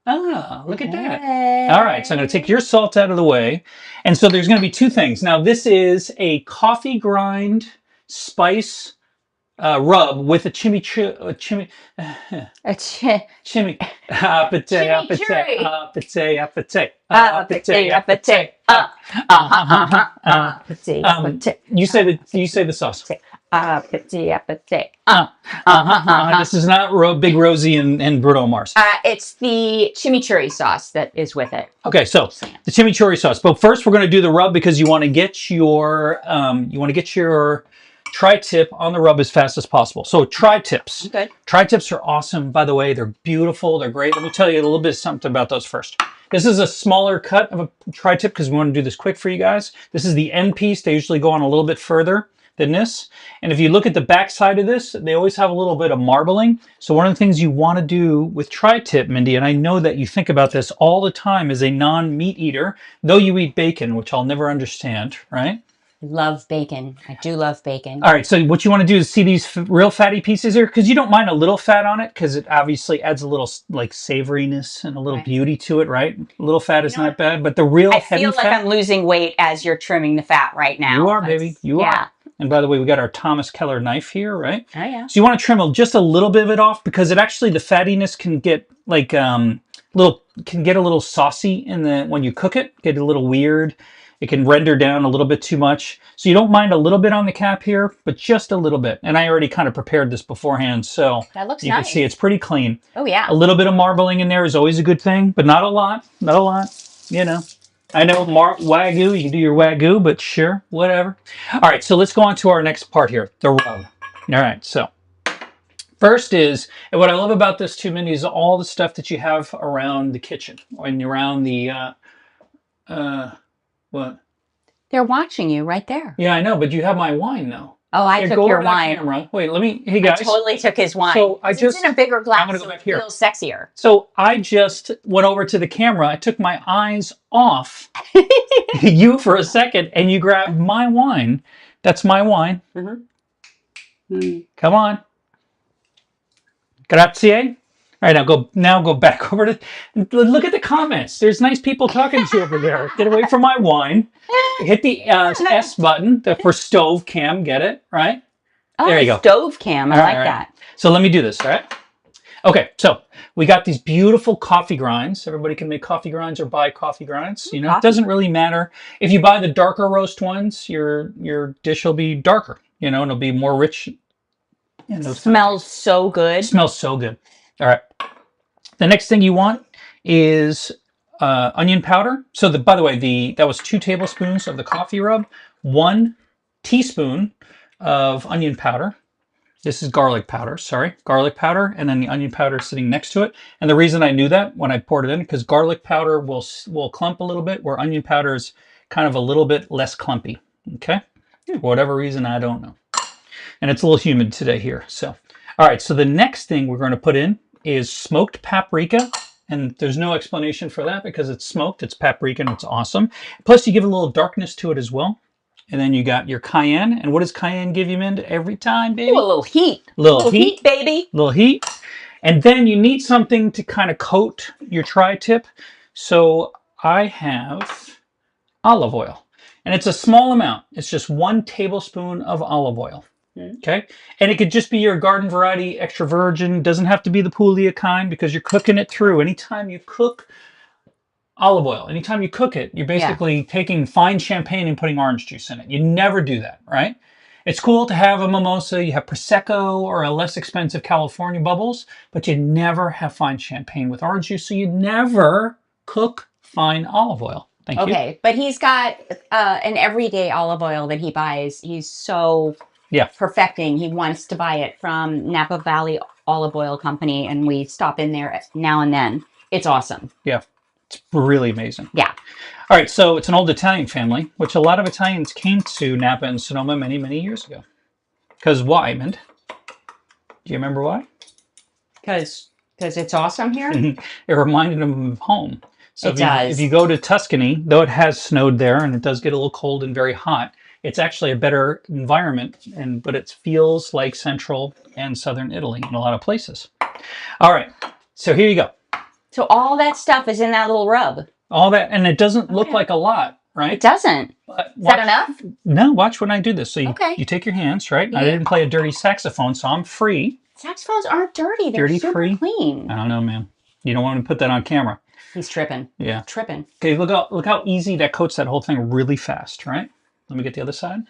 Ah, look at that. All right, so I'm going to take your salt out of the way. And so there's going to be two things. Now, this is a coffee grind spice rub with a chimichurri. You say the sauce. This is not Big Rosie and Bruno Mars. It's the chimichurri sauce that is with it. Okay, so the chimichurri sauce. But first, we're going to do the rub because you want to get your tri-tip on the rub as fast as possible. So tri-tips. Okay. Tri-tips are awesome, by the way. They're beautiful. They're great. Let me tell you a little bit something about those first. This is a smaller cut of a tri-tip because we want to do this quick for you guys. This is the end piece. They usually go on a little bit further than this. And if you look at the back side of this, they always have a little bit of marbling. So one of the things you want to do with tri-tip, Mindy, and I know that you think about this all the time as a non-meat eater, though you eat bacon, which I'll never understand, right? Love bacon. I do love bacon. All right, so what you want to do is see these real fatty pieces here, because you don't mind a little fat on it, because it obviously adds a little like savoriness and a little beauty to it, right? A little fat is not bad, but the real heavy fat. I feel like I'm losing weight as you're trimming the fat right now. You are, baby. You are. And by the way, we got our Thomas Keller knife here, right? Oh, yeah. So you want to trim just a little bit of it off because it actually, the fattiness can get like can get a little saucy when you cook it, get a little weird. It can render down a little bit too much. So you don't mind a little bit on the cap here, but just a little bit. And I already kind of prepared this beforehand, so that looks you nice. Can see it's pretty clean. Oh, yeah. A little bit of marbling in there is always a good thing, but not a lot. Not a lot, you know. I know Wagyu, you can do your Wagyu, but sure, whatever. All right, so let's go on to our next part here, the rub. All right, so first is, and what I love about this too, Mindy, is all the stuff that you have around the kitchen and around the, what? They're watching you right there. Yeah, I know, but you have my wine now. Oh, I took your wine. Camera. Wait, hey guys. I totally took his wine. So it's in a bigger glass, I'm gonna go back here. It feels sexier. So I just went over to the camera. I took my eyes off you for a second, and you grabbed my wine. That's my wine. Come on. Grazie. All right, now go back over to, look at the comments. There's nice people talking to you over there. Get away from my wine. Hit the S button for stove cam. Get it, right? Oh, there you go. Stove cam. I like that. So let me do this, all right? Okay, so we got these beautiful coffee grinds. Everybody can make coffee grinds or buy coffee grinds. You know, it doesn't really matter. If you buy the darker roast ones, your dish will be darker, you know, and it'll be more rich. Smells so good. Smells so good. All right. The next thing you want is onion powder. So by the way, that was 2 tablespoons of the coffee rub, 1 teaspoon of onion powder. This is garlic powder, garlic powder, and then the onion powder sitting next to it. And the reason I knew that when I poured it in, because garlic powder will clump a little bit, where onion powder is kind of a little bit less clumpy, okay? For whatever reason, I don't know. And it's a little humid today here, so. All right, so the next thing we're going to put in is smoked paprika. And there's no explanation for that because it's smoked, it's paprika, and it's awesome. Plus, you give a little darkness to it as well. And then you got your cayenne. And what does cayenne give you, Mind, every time, baby? Ooh, a little heat. Little heat, baby. Little heat. And then you need something to kind of coat your tri-tip. So I have olive oil. And it's a small amount. It's just 1 tablespoon of olive oil. Okay. And it could just be your garden variety extra virgin. Doesn't have to be the Puglia kind because you're cooking it through. Anytime you cook olive oil, anytime you cook it, you're basically taking fine champagne and putting orange juice in it. You never do that, right? It's cool to have a mimosa. You have Prosecco or a less expensive California bubbles, but you never have fine champagne with orange juice. So you never cook fine olive oil. Thank you. Okay. But he's got an everyday olive oil that he buys. He's so... perfecting. He wants to buy it from Napa Valley Olive Oil Company, and we stop in there now and then. It's awesome. Yeah, it's really amazing. Yeah. All right, so it's an old Italian family, which a lot of Italians came to Napa and Sonoma many, many years ago. Because why, Mint? Do you remember why? Because it's awesome here? It reminded them of home. So it does. If you go to Tuscany, though it has snowed there and it does get a little cold and very hot, it's actually a better environment, but it feels like central and southern Italy in a lot of places. All right, so here you go. So all that stuff is in that little rub. All that, and it doesn't look like a lot, right? It doesn't. But Is that enough? No, watch when I do this. So you Okay. take your hands, right? Yeah. I didn't play a dirty saxophone, so I'm free. Saxophones aren't dirty. They're super free. clean. I don't know, man. You don't want to put that on camera. He's tripping. Yeah. Tripping. Okay, look how easy that coats that whole thing really fast, right? Let me get the other side.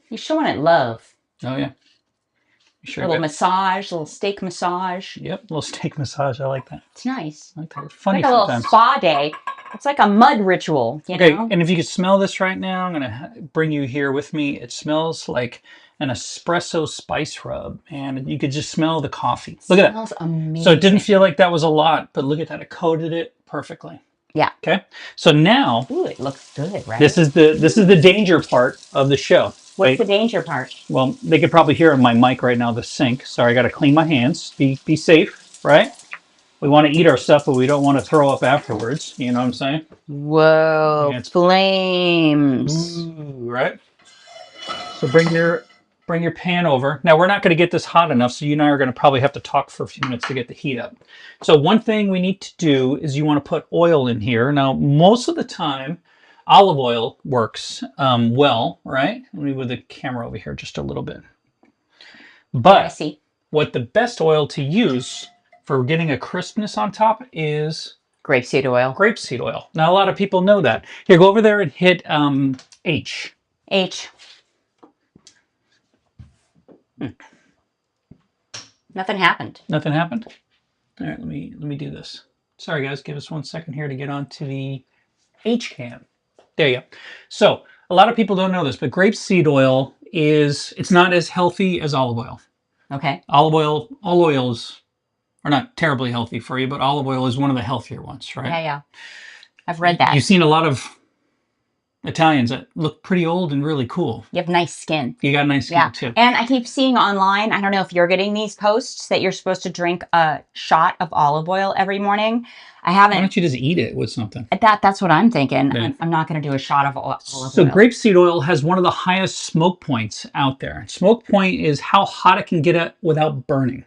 He's showing it love. Oh, yeah. Sure, a little massage, a little steak massage. Yep, a little steak massage. I like that. It's nice. I like that. It's funny like a sometimes. little spa day. It's like a mud ritual, you know? And if you could smell this right now, I'm going to bring you here with me. It smells like an espresso spice rub, and you could just smell the coffee. Look at that. Smells amazing. So it didn't feel like that was a lot, but look at that. It coated it perfectly. Yeah. Okay. So now, ooh, it looks good, right? This is the danger part of the show. What's the danger part? Well, they could probably hear on my mic right now, the sink. Sorry, I got to clean my hands. Be safe, right? We want to eat our stuff, but we don't want to throw up afterwards. You know what I'm saying? Whoa, yeah, flames. Ooh, right? So bring your pan over. Now, we're not going to get this hot enough, so you and I are going to probably have to talk for a few minutes to get the heat up. So one thing we need to do is you want to put oil in here. Now, most of the time, olive oil works well, right? Let me move the camera over here just a little bit. But I see. What the best oil to use for getting a crispness on top is grapeseed oil. Grapeseed oil. Now, a lot of people know that. Here, go over there and hit H. H. Nothing happened. Nothing happened? All right, let me do this. Sorry, guys. Give us 1 second here to get onto the H can. There you go. So, a lot of people don't know this, but grapeseed oil it's not as healthy as olive oil. Okay. All oils are not terribly healthy for you, but olive oil is one of the healthier ones, right? Yeah. I've read that. You've seen a lot of Italians that look pretty old and really cool. You have nice skin. You got nice skin, too. And I keep seeing online, I don't know if you're getting these posts, that you're supposed to drink a shot of olive oil every morning. I haven't. Why don't you just eat it with something? That's what I'm thinking. Yeah. I'm not going to do a shot of olive oil. So grapeseed oil has one of the highest smoke points out there. Smoke point is how hot it can get without burning.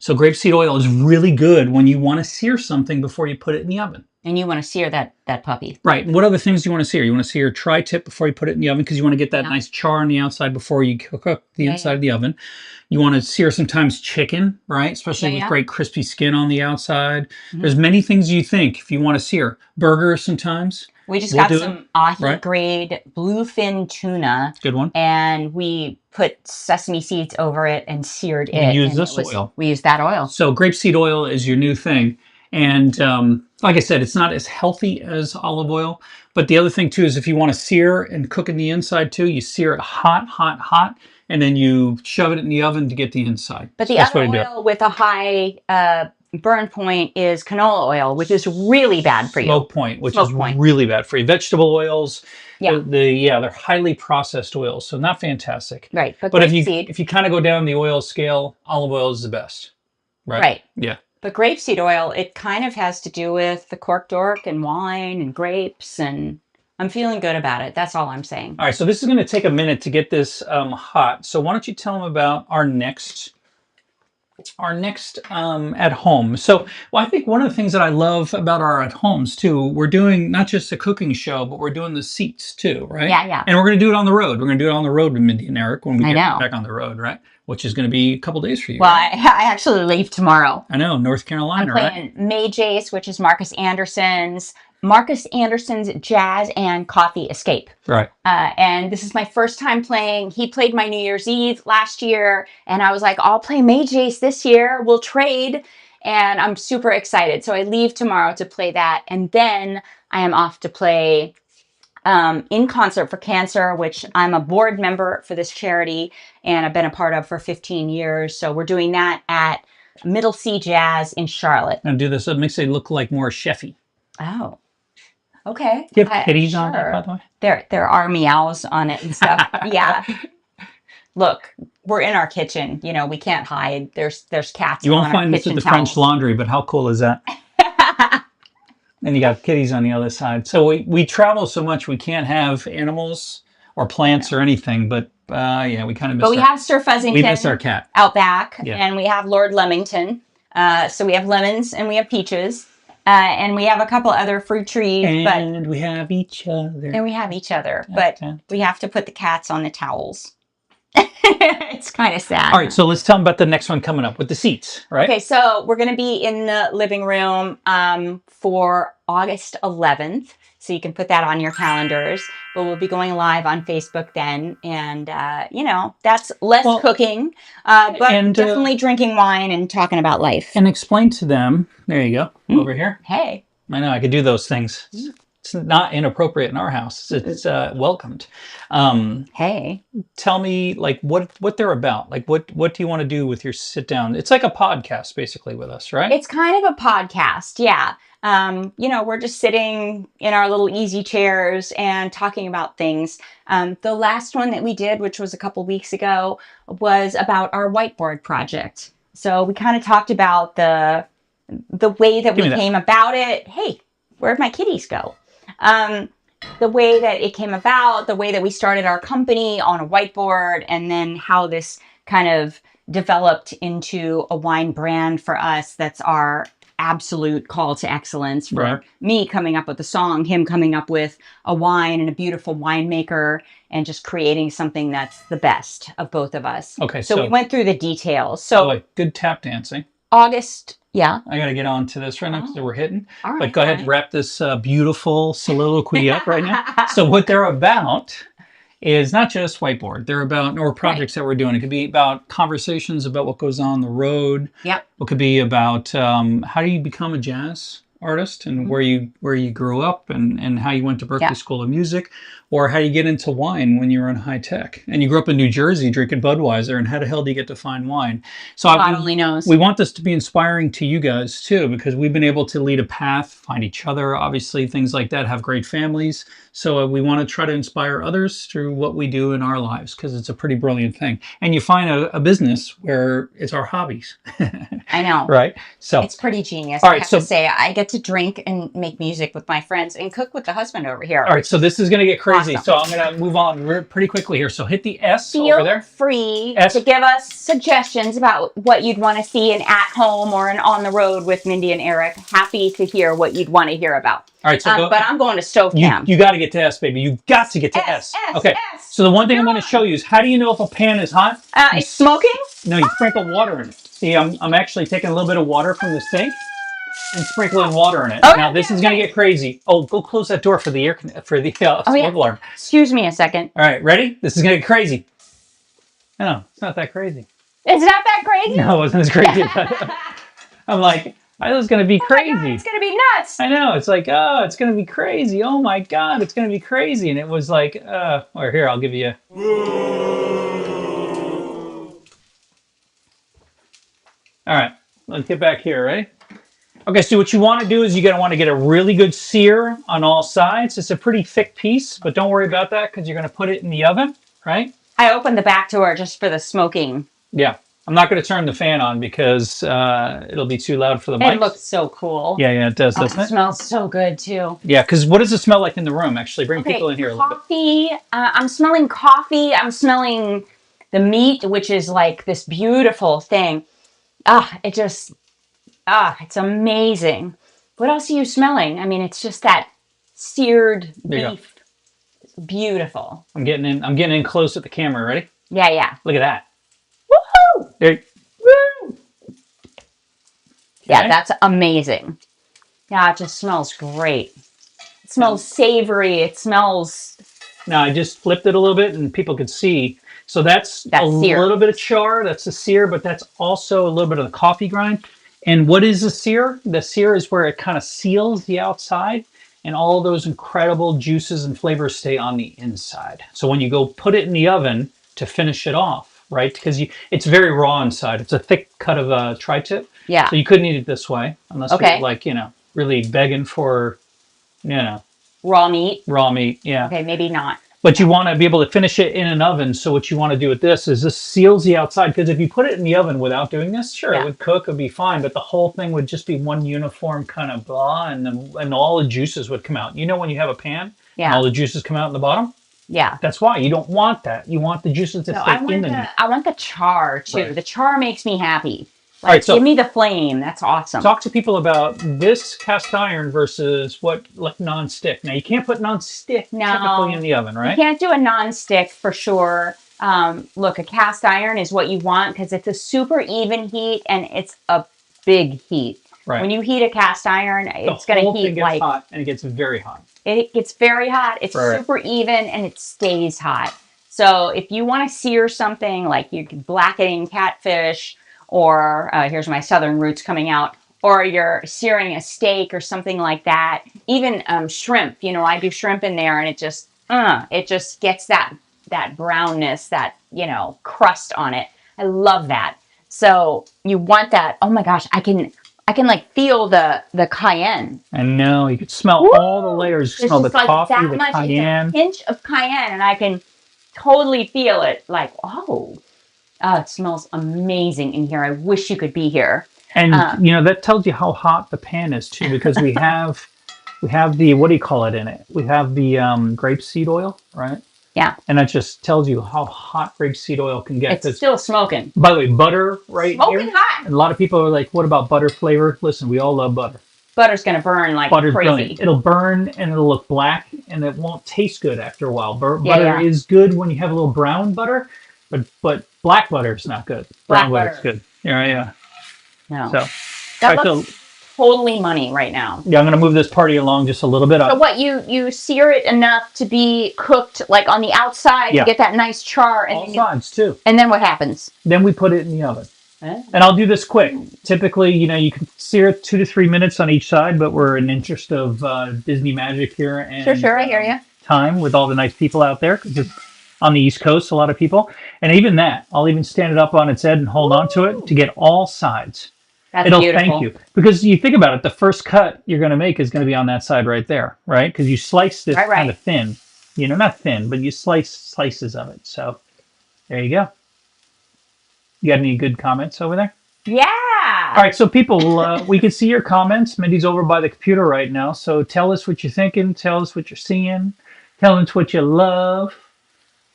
So grapeseed oil is really good when you want to sear something before you put it in the oven. And you want to sear that puppy. Right. And what other things do you want to sear? You want to sear tri-tip before you put it in the oven because you want to get that nice char on the outside before you cook up the inside of the oven. You want to sear sometimes chicken, right? Especially with great crispy skin on the outside. There's many things you think if you want to sear. Burgers sometimes. We just got some ahi grade bluefin tuna. Good one. And we put sesame seeds over it and seared it. We use this oil. We use that oil. So grapeseed oil is your new thing. And like I said, it's not as healthy as olive oil. But the other thing, too, is if you want to sear and cook in the inside, too, you sear it hot, hot, hot. And then you shove it in the oven to get the inside. But the other oil with a high burn point is canola oil, which is really bad for you. Smoke point, which is really bad for you. Vegetable oils, they're highly processed oils, so not fantastic. Right, but if you kind of go down the oil scale, olive oil is the best. Right. Yeah. But grapeseed oil, it kind of has to do with the cork dork and wine and grapes, and I'm feeling good about it. That's all I'm saying. All right, so this is going to take a minute to get this hot. So why don't you tell them about our next at home. So, I think one of the things that I love about our at homes too, we're doing not just a cooking show, but we're doing the seats too, right? Yeah. And we're going to do it on the road. We're going to do it on the road with Mindi and Eric when we get back on the road, right? Which is going to be a couple days for you. Well, I actually leave tomorrow. I know, North Carolina, right? I'm playing May Jace, which is Marcus Anderson's Jazz and Coffee Escape. Right. And this is my first time playing. He played my New Year's Eve last year, and I was like, I'll play May Jace this year. We'll trade. And I'm super excited. So I leave tomorrow to play that. And then I am off to play In Concert for Cancer, which I'm a board member for this charity, and I've been a part of for 15 years. So we're doing that at Middle C Jazz in Charlotte. And do this. It makes it look like more chefy. Oh. Okay. Do you have kitties on it, by the way? There are meows on it and stuff. Yeah. Look, we're in our kitchen. You know, we can't hide. There's cats. You won't find this at the French Laundry, but how cool is that? And you got kitties on the other side. So we travel so much we can't have animals or plants or anything. But yeah, we kind of miss. But we have Sir Fuzzington. We miss our cat out back, Yeah. and we have Lord Leamington. So we have lemons and we have peaches, and we have a couple other fruit trees. And we have each other. And we have each other, but we have to put the cats on the towels. It's kind of sad. All right, so let's tell them about the next one coming up with the seats, right? Okay, so we're going to be in the living room for August 11th. So you can put that on your calendars. But we'll be going live on Facebook then. And, you know, that's less cooking, but definitely drinking wine and talking about life. And explain to them, there you go, over here. Hey. I know, I could do those things. It's not inappropriate in our house. It's welcomed. Hey. Tell me, like, what they're about. Like, what do you want to do with your sit down? It's like a podcast, basically, with us, right? It's kind of a podcast, yeah. You know, we're just sitting in our little easy chairs and talking about things. The last one that we did, which was a couple weeks ago, was about our whiteboard project. So we kind of talked about the way that we came about it. Hey, where'd my kitties go? The way that it came about, the way that we started our company on a whiteboard, and then how this kind of developed into a wine brand for us. That's our absolute call to excellence for me coming up with a song, him coming up with a wine and a beautiful winemaker, and just creating something that's the best of both of us. Okay, so we went through the details. So good tap dancing. August, yeah. I got to get on to this right now because we're hitting. All right, but go ahead and wrap this beautiful soliloquy up right now. So what they're about is not just whiteboard. They're about projects that we're doing. It could be about conversations about what goes on the road. Yep. It could be about how do you become a jazz artist and where you grew up and how you went to Berklee School of Music, or how you get into wine when you were in high tech and you grew up in New Jersey drinking Budweiser, and how the hell do you get to find wine? So God only knows. We want this to be inspiring to you guys too, because we've been able to lead a path, find each other, obviously things like that, have great families. So we want to try to inspire others through what we do in our lives, because it's a pretty brilliant thing. And you find a business where it's our hobbies. I know. Right? So it's pretty genius. All right, I have to say, I get to drink and make music with my friends and cook with the husband over here. All right, so this is going to get crazy. Awesome. So I'm going to move on pretty quickly here. So hit the S Feel over there. free to give us suggestions about what you'd want to see in at home or in on the road with Mindi and Eric. Happy to hear what you'd want to hear about. All right, so but I'm going to stove cam. You got to get to S, baby. You got to get to S. Okay. S. So the one thing I'm going to show you is, how do you know if a pan is hot? It's smoking? No, you sprinkle water in it. See, I'm actually taking a little bit of water from the sink and sprinkling water in it. Oh, now this is going to get crazy. Oh, go close that door for the smoke alarm. Excuse me a second. All right, ready? This is going to get crazy. No, it's not that crazy. It's not that crazy? No, it wasn't as crazy. I'm like, I was going to be crazy. God, it's going to be nuts. I know. It's like, oh, it's going to be crazy. Oh my God, it's going to be crazy. And it was like, or here, I'll give you All right, let's get back here, right? Okay, so what you want to do is you're going to want to get a really good sear on all sides. It's a pretty thick piece, but don't worry about that because you're going to put it in the oven, right? I opened the back door just for the smoking. Yeah. I'm not going to turn the fan on because it'll be too loud for the mic. It looks so cool. Yeah, it does, doesn't it? It smells so good, too. Yeah, because what does it smell like in the room, actually? Bring people in here a little bit. Coffee. I'm smelling coffee. I'm smelling the meat, which is like this beautiful thing. It's amazing. What else are you smelling? I mean, it's just that seared beef. It's beautiful. I'm getting in close at the camera. Ready? Yeah. Look at that. Woohoo! There. Woo! Yeah, that's amazing. Yeah, it just smells great. It smells savory. It smells... Now, I just flipped it a little bit and people could see. So that's a little bit of char. That's the sear, but that's also a little bit of the coffee grind. And what is the sear? The sear is where it kind of seals the outside, and all those incredible juices and flavors stay on the inside. So when you go put it in the oven to finish it off, right? Because it's very raw inside. It's a thick cut of tri-tip. Yeah. So you couldn't eat it this way unless you're like, really begging for, raw meat. Raw meat, yeah. Okay, maybe not. But you want to be able to finish it in an oven. So what you want to do with this is this seals the outside. Because if you put it in the oven without doing this, sure, it would cook, it would be fine. But the whole thing would just be one uniform kind of blah, and all the juices would come out. You know when you have a pan and all the juices come out in the bottom? Yeah. That's why. You don't want that. You want the juices to stay in the meat. I want the char, too. Right. The char makes me happy. Like, all right, so give me the flame. That's awesome. Talk to people about this cast iron versus what, like, non-stick. Now, you can't put non-stick typically in the oven, right? You can't do a non-stick for sure. Look, a cast iron is what you want because it's a super even heat and it's a big heat. Right. When you heat a cast iron, it's going to heat like hot, and it gets very hot. It gets very hot. It's super even and it stays hot. So if you want to sear something like you're blackening catfish, or here's my southern roots coming out, or you're searing a steak or something like that. Even shrimp, you know, I do shrimp in there, and it just gets that brownness, that, you know, crust on it. I love that. So you want that. Oh my gosh, I can like feel the cayenne. I know, you can smell all the layers. You smell the coffee, the cayenne. It's a pinch of cayenne, and I can totally feel it. Like, oh, it smells amazing in here. I wish you could be here. And you know, that tells you how hot the pan is too, because we have the, what do you call it in it? We have the grapeseed oil, right? Yeah. And that just tells you how hot grapeseed oil can get. It's still smoking. By the way, butter smoking here. Hot. And a lot of people are like, what about butter flavor? Listen, we all love butter. Butter's going to burn like Butter's crazy. Brilliant. It'll burn and it'll look black and it won't taste good after a while. Butter is good when you have a little brown butter, but black butter is not good. Brown butter's good. Yeah. No. So that looks totally money right now. Yeah, I'm going to move this party along just a little bit up. So what, you sear it enough to be cooked like on the outside to get that nice char. And all sides too. And then what happens? Then we put it in the oven. And I'll do this quick. Typically, you know, you can sear it 2 to 3 minutes on each side, but we're in interest of Disney magic here. And sure, I hear you. Time with all the nice people out there, because it's on the East Coast, a lot of people. And even that, I'll even stand it up on its head and hold on to it to get all sides. It'll beautiful. Thank you. Because you think about it, the first cut you're going to make is going to be on that side right there, right? Because you slice this kind of thin. You know, not thin, but you slice slices of it. So there you go. You got any good comments over there? Yeah. All right, so people, we can see your comments. Mindy's over by the computer right now. So tell us what you're thinking. Tell us what you're seeing. Tell us what you love.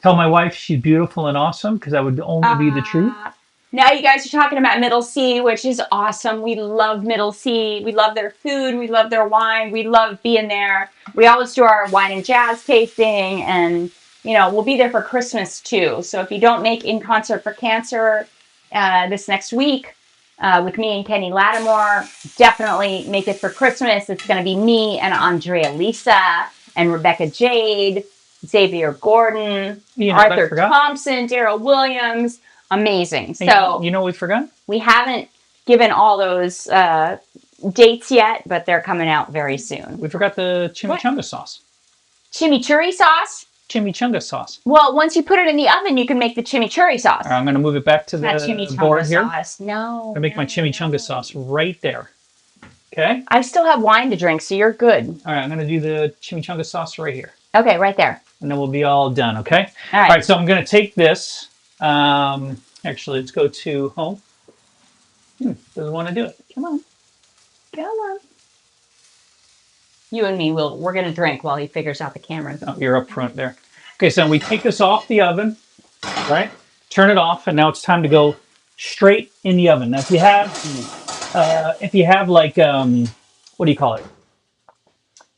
Tell my wife she's beautiful and awesome, because that would only be the truth. Now you guys are talking about Middle C, which is awesome. We love Middle C. We love their food. We love their wine. We love being there. We always do our wine and jazz tasting, and you know, we'll be there for Christmas too. So if you don't make In Concert for Cancer this next week with me and Kenny Lattimore, definitely make it for Christmas. It's going to be me and Andrea Lisa and Rebecca Jade, Xavier Gordon, Arthur Thompson, Daryl Williams. Amazing. So you know what we forgot? We haven't given all those dates yet, but they're coming out very soon. We forgot the chimichurri sauce. Chimichurri sauce? Chimichurri sauce. Well, once you put it in the oven, you can make the chimichurri sauce. All right, I'm going to move it back to the board here. Sauce. No. I'm going to make my chimichurri sauce right there. Okay? I still have wine to drink, so you're good. All right, I'm going to do the chimichurri sauce right here. Okay, right there. And then we'll be all done, okay? All right. All right, so I'm going to take this. Actually, let's go to home. Doesn't want to do it. Come on. Come on. You and me, we're going to drink while he figures out the camera. Oh, you're up front there. Okay, so we take this off the oven, right? Turn it off, and now it's time to go straight in the oven. Now, if you have like, what do you call it?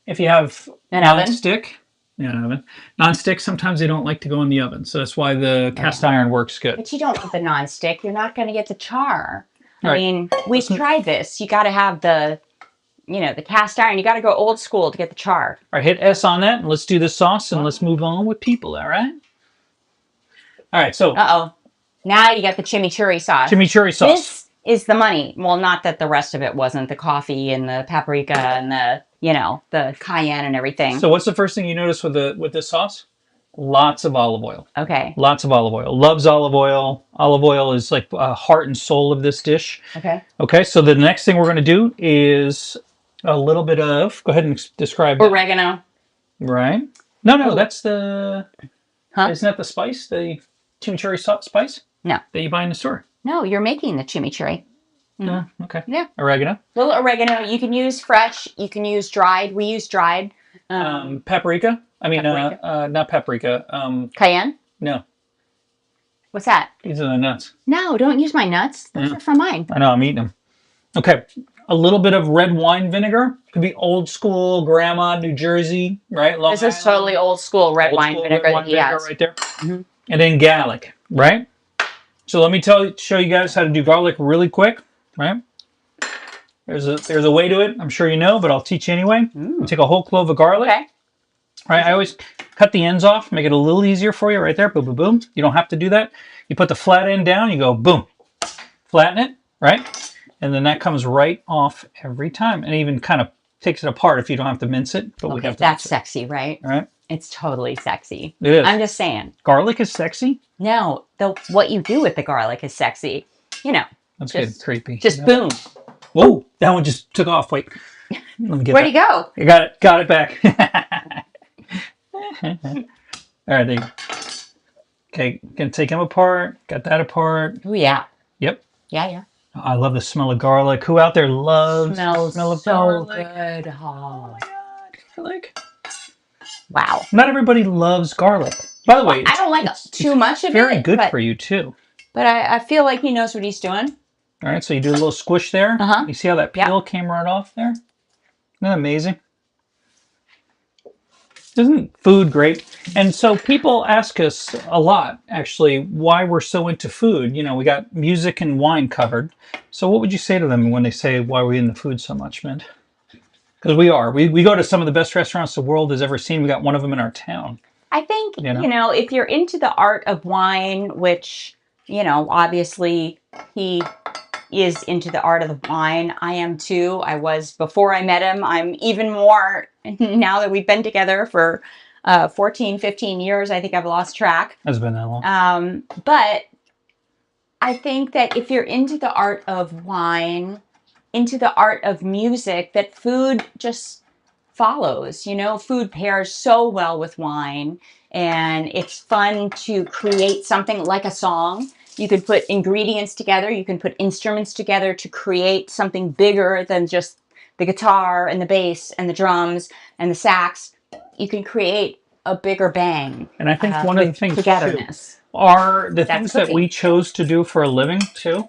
If you have an oven stick. Yeah, an oven. Non-stick, sometimes they don't like to go in the oven. So that's why the cast iron works good. But you don't want the non-stick. You're not going to get the char. I mean, we've tried this. You got to have the cast iron. You got to go old school to get the char. All right, hit S on that, and let's do the sauce, and let's move on with people, all right? All right, so. Uh-oh. Now you got the chimichurri sauce. Chimichurri sauce. This is the money. Well, not that the rest of it wasn't. The coffee and the paprika and the cayenne and everything. So what's the first thing you notice with this sauce? Lots of olive oil. Okay. Lots of olive oil. Loves olive oil. Olive oil is like heart and soul of this dish. Okay. Okay, so the next thing we're going to do is a little bit of, go ahead and describe oregano. That. Right. No, that's the... Huh? Isn't that the spice? The chimichurri spice? No. That you buy in the store? No, you're making the chimichurri. Oh, okay. Yeah. Oregano? Little oregano. You can use fresh. You can use dried. We use dried. Paprika? I mean, Paprika. not paprika. Cayenne? No. What's that? These are the nuts. No, don't use my nuts. Those are from mine. I know, I'm eating them. Okay. A little bit of red wine vinegar. Could be old school, grandma, New Jersey, right? This is totally old school red wine vinegar that he has. Right there. Mm-hmm. And then garlic, right? So let me show you guys how to do garlic really quick, right? There's a way to it. I'm sure you know, but I'll teach you anyway. You take a whole clove of garlic. Okay. Right, I always cut the ends off, make it a little easier for you right there. Boom, boom, boom. You don't have to do that. You put the flat end down, you go boom. Flatten it, right? And then that comes right off every time. And even kind of takes it apart if you don't have to mince it. But we have to that's sexy, right? All right. It's totally sexy. It is. I'm just saying. Garlic is sexy? No, what you do with the garlic is sexy. You know. That's good. Creepy. Just boom. Whoa, that one just took off. Wait. Let me get Where'd he go? I got it back. All right, there you go. Okay, gonna take them apart. Got that apart. Oh yeah. Yep. Yeah. Oh, I love the smell of garlic. Who out there loves Smells the smell of so garlic? good. Oh my god, garlic. Wow. Not everybody loves garlic. By the way, I don't like too much of it. Very good for you too. But I feel like he knows what he's doing. All right, so you do a little squish there. Uh-huh. You see how that peel came right off there? Isn't that amazing? Isn't food great? And so people ask us a lot, actually, why we're so into food. You know, we got music and wine covered. So what would you say to them when they say, why are we into food so much, Mint? Because we are. We go to some of the best restaurants the world has ever seen. We got one of them in our town. I think, you know, if you're into the art of wine, which, you know, obviously he is into the art of the wine. I am too. I was before I met him. I'm even more now that we've been together for 14, 15 years. I think I've lost track. It's been that long. But I think that if you're into the art of wine, into the art of music, that food just follows. You know, food pairs so well with wine, and it's fun to create something like a song. You could put ingredients together. You can put instruments together to create something bigger than just the guitar and the bass and the drums and the sax. You can create a bigger bang. And I think one of the things togetherness too, are the things that we chose to do for a living too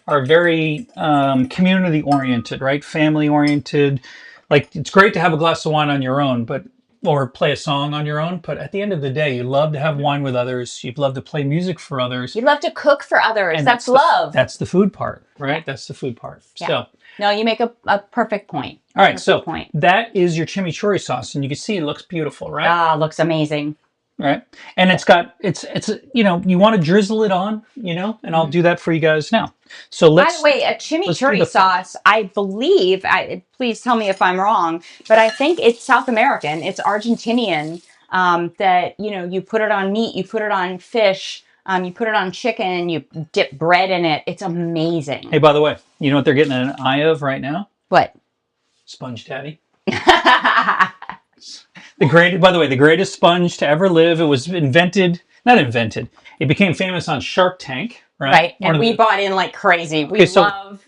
are very community oriented, right? Family oriented. Like, it's great to have a glass of wine on your own, but or play a song on your own, but at the end of the day, you love to have wine with others. You love to play music for others. You love to cook for others. And that's love. That's the food part, right? That's the food part. Yeah. So, no, you make a perfect point. All right, so that is your chimichurri sauce, and you can see it looks beautiful, right? Ah, looks amazing. Right, and it's got it's you know, you want to drizzle it on, you know, and I'll do that for you guys now. So let's. By the way, a chimichurri sauce, I believe. Please tell me if I'm wrong, but I think it's South American. It's Argentinian. That, you know, you put it on meat, you put it on fish, you put it on chicken, you dip bread in it. It's amazing. Hey, by the way, you know what they're getting an eye of right now? What? Sponge Daddy. By the way, the greatest sponge to ever live. It was not invented. It became famous on Shark Tank, right? Right, and we bought in like crazy. We love.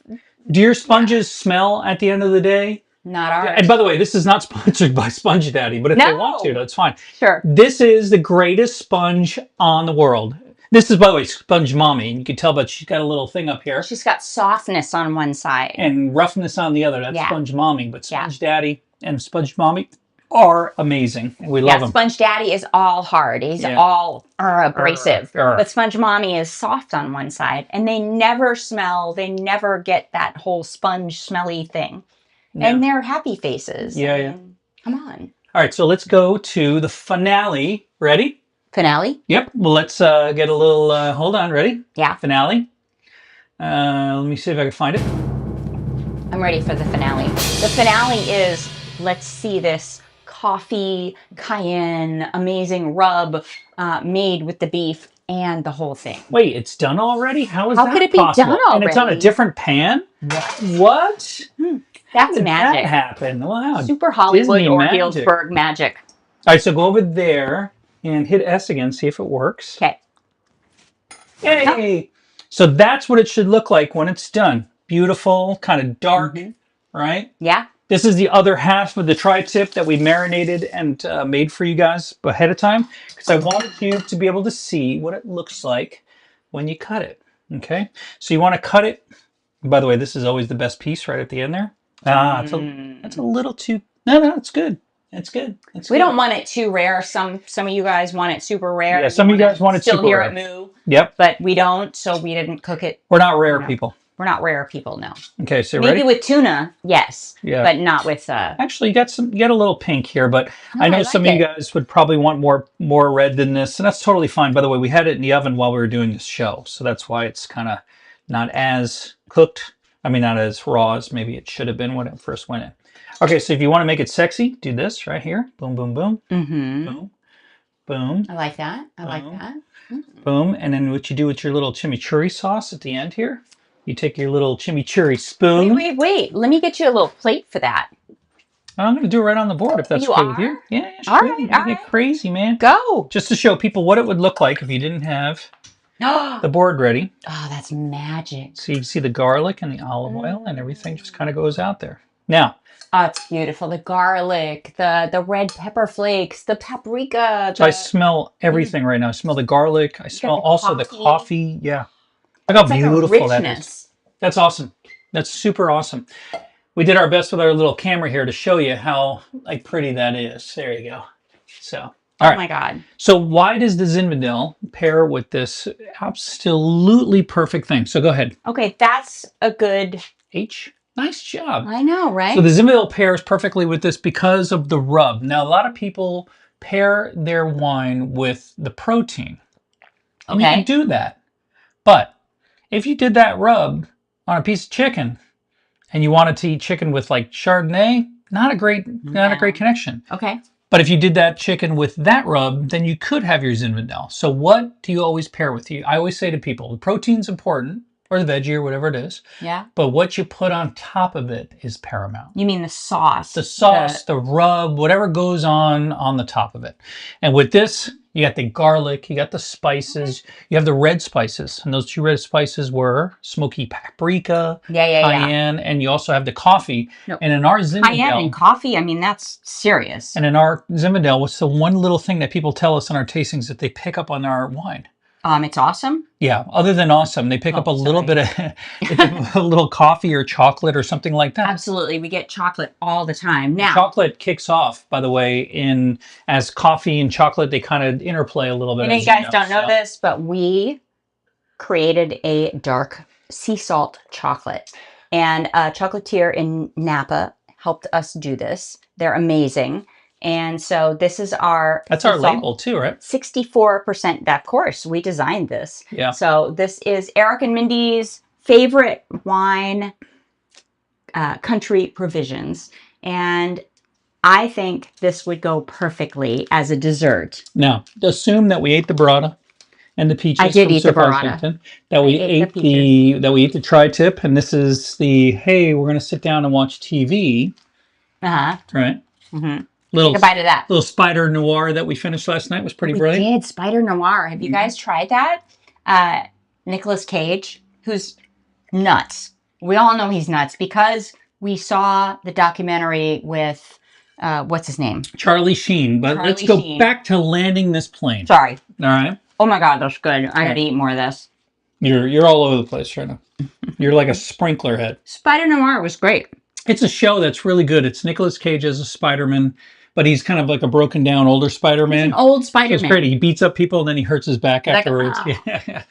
Do your sponges smell at the end of the day? Not ours. And by the way, this is not sponsored by Sponge Daddy, but if they want to, that's fine. Sure. This is the greatest sponge on the world. This is, by the way, Sponge Mommy. You can tell, but she's got a little thing up here. She's got softness on one side. And roughness on the other. That's Sponge Mommy. But Sponge Daddy and Sponge Mommy are amazing. We love them. Sponge Daddy is all hard. He's all abrasive. But Sponge Mommy is soft on one side. And they never smell. They never get that whole sponge smelly thing. No. And they're happy faces. Yeah. Come on. All right, so let's go to the finale. Ready? Finale? Yep. Well, let's get a little, hold on, ready? Yeah. Finale. Let me see if I can find it. I'm ready for the finale. The finale is, let's see this coffee, cayenne, amazing rub made with the beef and the whole thing. Wait, it's done already? How could it be done already? And it's on a different pan? What? That's How did magic. That happened? Wow. Super Hollywood Disney or magic. Healdsburg magic. All right, so go over there and hit S again, see if it works. Okay. Yay! So that's what it should look like when it's done. Beautiful, kind of dark, right? Yeah. This is the other half of the tri-tip that we marinated and made for you guys ahead of time because I wanted you to be able to see what it looks like when you cut it. Okay, so you want to cut it. By the way, this is always the best piece right at the end there. That's a little too. No, it's good. It's good. We don't want it too rare. Some of you guys want it super rare. Yeah, some of you guys want it still super here rare. at Moo. Yep. But we don't, so we didn't cook it. We're not rare people. We're not rare people, no. Okay, so maybe ready? with tuna, yes. Yeah. But not with. Actually, you got a little pink here, but I know like some of you guys would probably want more red than this, and that's totally fine. By the way, we had it in the oven while we were doing this show, so that's why it's kind of not as cooked. I mean, not as raw as maybe it should have been when it first went in. Okay, so if you want to make it sexy, do this right here. Boom, boom, boom. Boom, boom. I like that. I like that. Boom. And then what you do with your little chimichurri sauce at the end here, you take your little chimichurri spoon. Wait. Let me get you a little plate for that. I'm going to do it right on the board if that's okay with you. Yeah, sure. All right. Get crazy, man. Go. Just to show people what it would look like if you didn't have the board ready. Oh, that's magic. So you can see the garlic and the olive oil and everything just kind of goes out there. Now. Oh, it's beautiful. The garlic, the red pepper flakes, the paprika. So I smell everything right now. I smell the garlic. I smell also the coffee. Yeah. Look how beautiful that is. That's awesome. That's super awesome. We did our best with our little camera here to show you how pretty that is. There you go. So, all right. Oh my God. So why does the Zinfandel pair with this absolutely perfect thing? So go ahead. Okay, that's a good H. Nice job. I know, right? So the Zinfandel pairs perfectly with this because of the rub. Now, a lot of people pair their wine with the protein. And you can do that. But if you did that rub on a piece of chicken and you wanted to eat chicken with Chardonnay, not a great connection. Okay. But if you did that chicken with that rub, then you could have your Zinfandel. So what do you always pair with? I always say to people, the protein's important, or the veggie or whatever it is. Yeah. But what you put on top of it is paramount. You mean the sauce? The sauce, the rub, whatever goes on the top of it. And with this, you got the garlic, you got the spices, you have the red spices. And those two red spices were smoky paprika, cayenne, and you also have the coffee. No. And in our Zinfandel... Cayenne and coffee, I mean, that's serious. And in our Zinfandel, what's the one little thing that people tell us in our tastings that they pick up on our wine? It's awesome. Yeah, other than awesome, they pick up a little bit of a little coffee or chocolate or something like that. Absolutely, we get chocolate all the time. Now, chocolate kicks off, by the way, as coffee and chocolate, they kind of interplay a little bit. And you guys don't know this, but we created a dark sea salt chocolate, and a chocolatier in Napa helped us do this. They're amazing. And so this is our... That's our label too, right? 64%. Of course, we designed this. Yeah. So this is Eric and Mindy's favorite wine country provisions. And I think this would go perfectly as a dessert. Now, assume that we ate the burrata and the peaches. I did eat the burrata. That we ate the tri-tip. And this is the, hey, we're going to sit down and watch TV. Uh-huh. Right? Mm-hmm. Little, take a bite of that. Little Spider Noir that we finished last night was pretty brilliant. We did, Spider Noir. Have you guys tried that? Nicolas Cage, who's nuts. We all know he's nuts because we saw the documentary with, what's his name? Charlie Sheen. But let's go back to landing this plane. Sorry. All right. Oh my God, that's good. I gotta eat more of this. You're all over the place right now. You're like a sprinkler head. Spider Noir was great. It's a show that's really good. It's Nicolas Cage as a Spider-Man, but he's kind of like a broken down older Spider-Man. He's an old Spider-Man. So it's great. He beats up people and then he hurts his back afterwards. Yeah.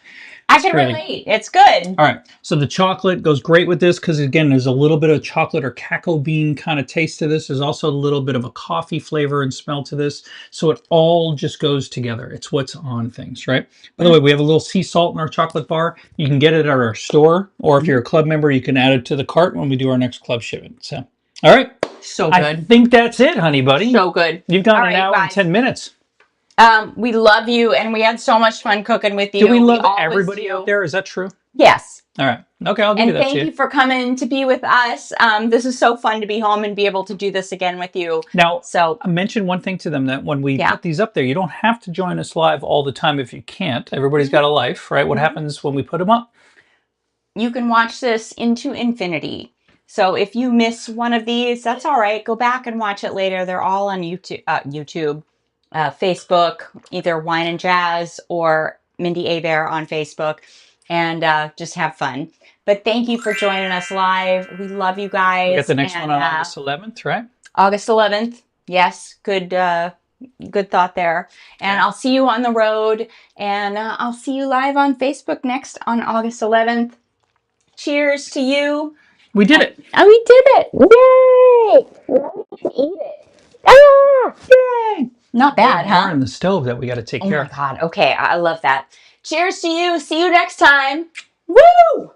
I can relate. It's good. All right. So the chocolate goes great with this because, again, there's a little bit of chocolate or cacao bean kind of taste to this. There's also a little bit of a coffee flavor and smell to this. So it all just goes together. It's what's on things, right? By the way, we have a little sea salt in our chocolate bar. You can get it at our store, or if you're a club member, you can add it to the cart when we do our next club shipment. So, all right. So good. I think that's it, honey buddy. So good. You've got an hour and 10 minutes. We love you, and we had so much fun cooking with you. Do we love everybody out there? Is that true? Yes. All right. Okay, I'll give you And that thank too. you for coming to be with us. This is so fun to be home and be able to do this again with you. Now, So I mentioned one thing to them, that when we yeah. put these up there, you don't have to join us live all the time if you can't. Everybody's got a life, right? What happens when we put them up? You can watch this into infinity. So if you miss one of these, that's all right. Go back and watch it later. They're all on YouTube, Facebook, either Wine and Jazz or Mindi Abear on Facebook, and just have fun. But thank you for joining us live. We love you We got guys. the next And one on August 11th, right? August 11th. Yes, good thought there. And Okay. I'll see you on the road, and I'll see you live on Facebook next on August 11th. Cheers to you. We did it. Oh, we did it. Yay! Now we can eat it. Ah! Yay! Not We bad, have more huh? in the stove that we got to take Oh care my of. God. Okay, I love that. Cheers to you. See you next time. Woo!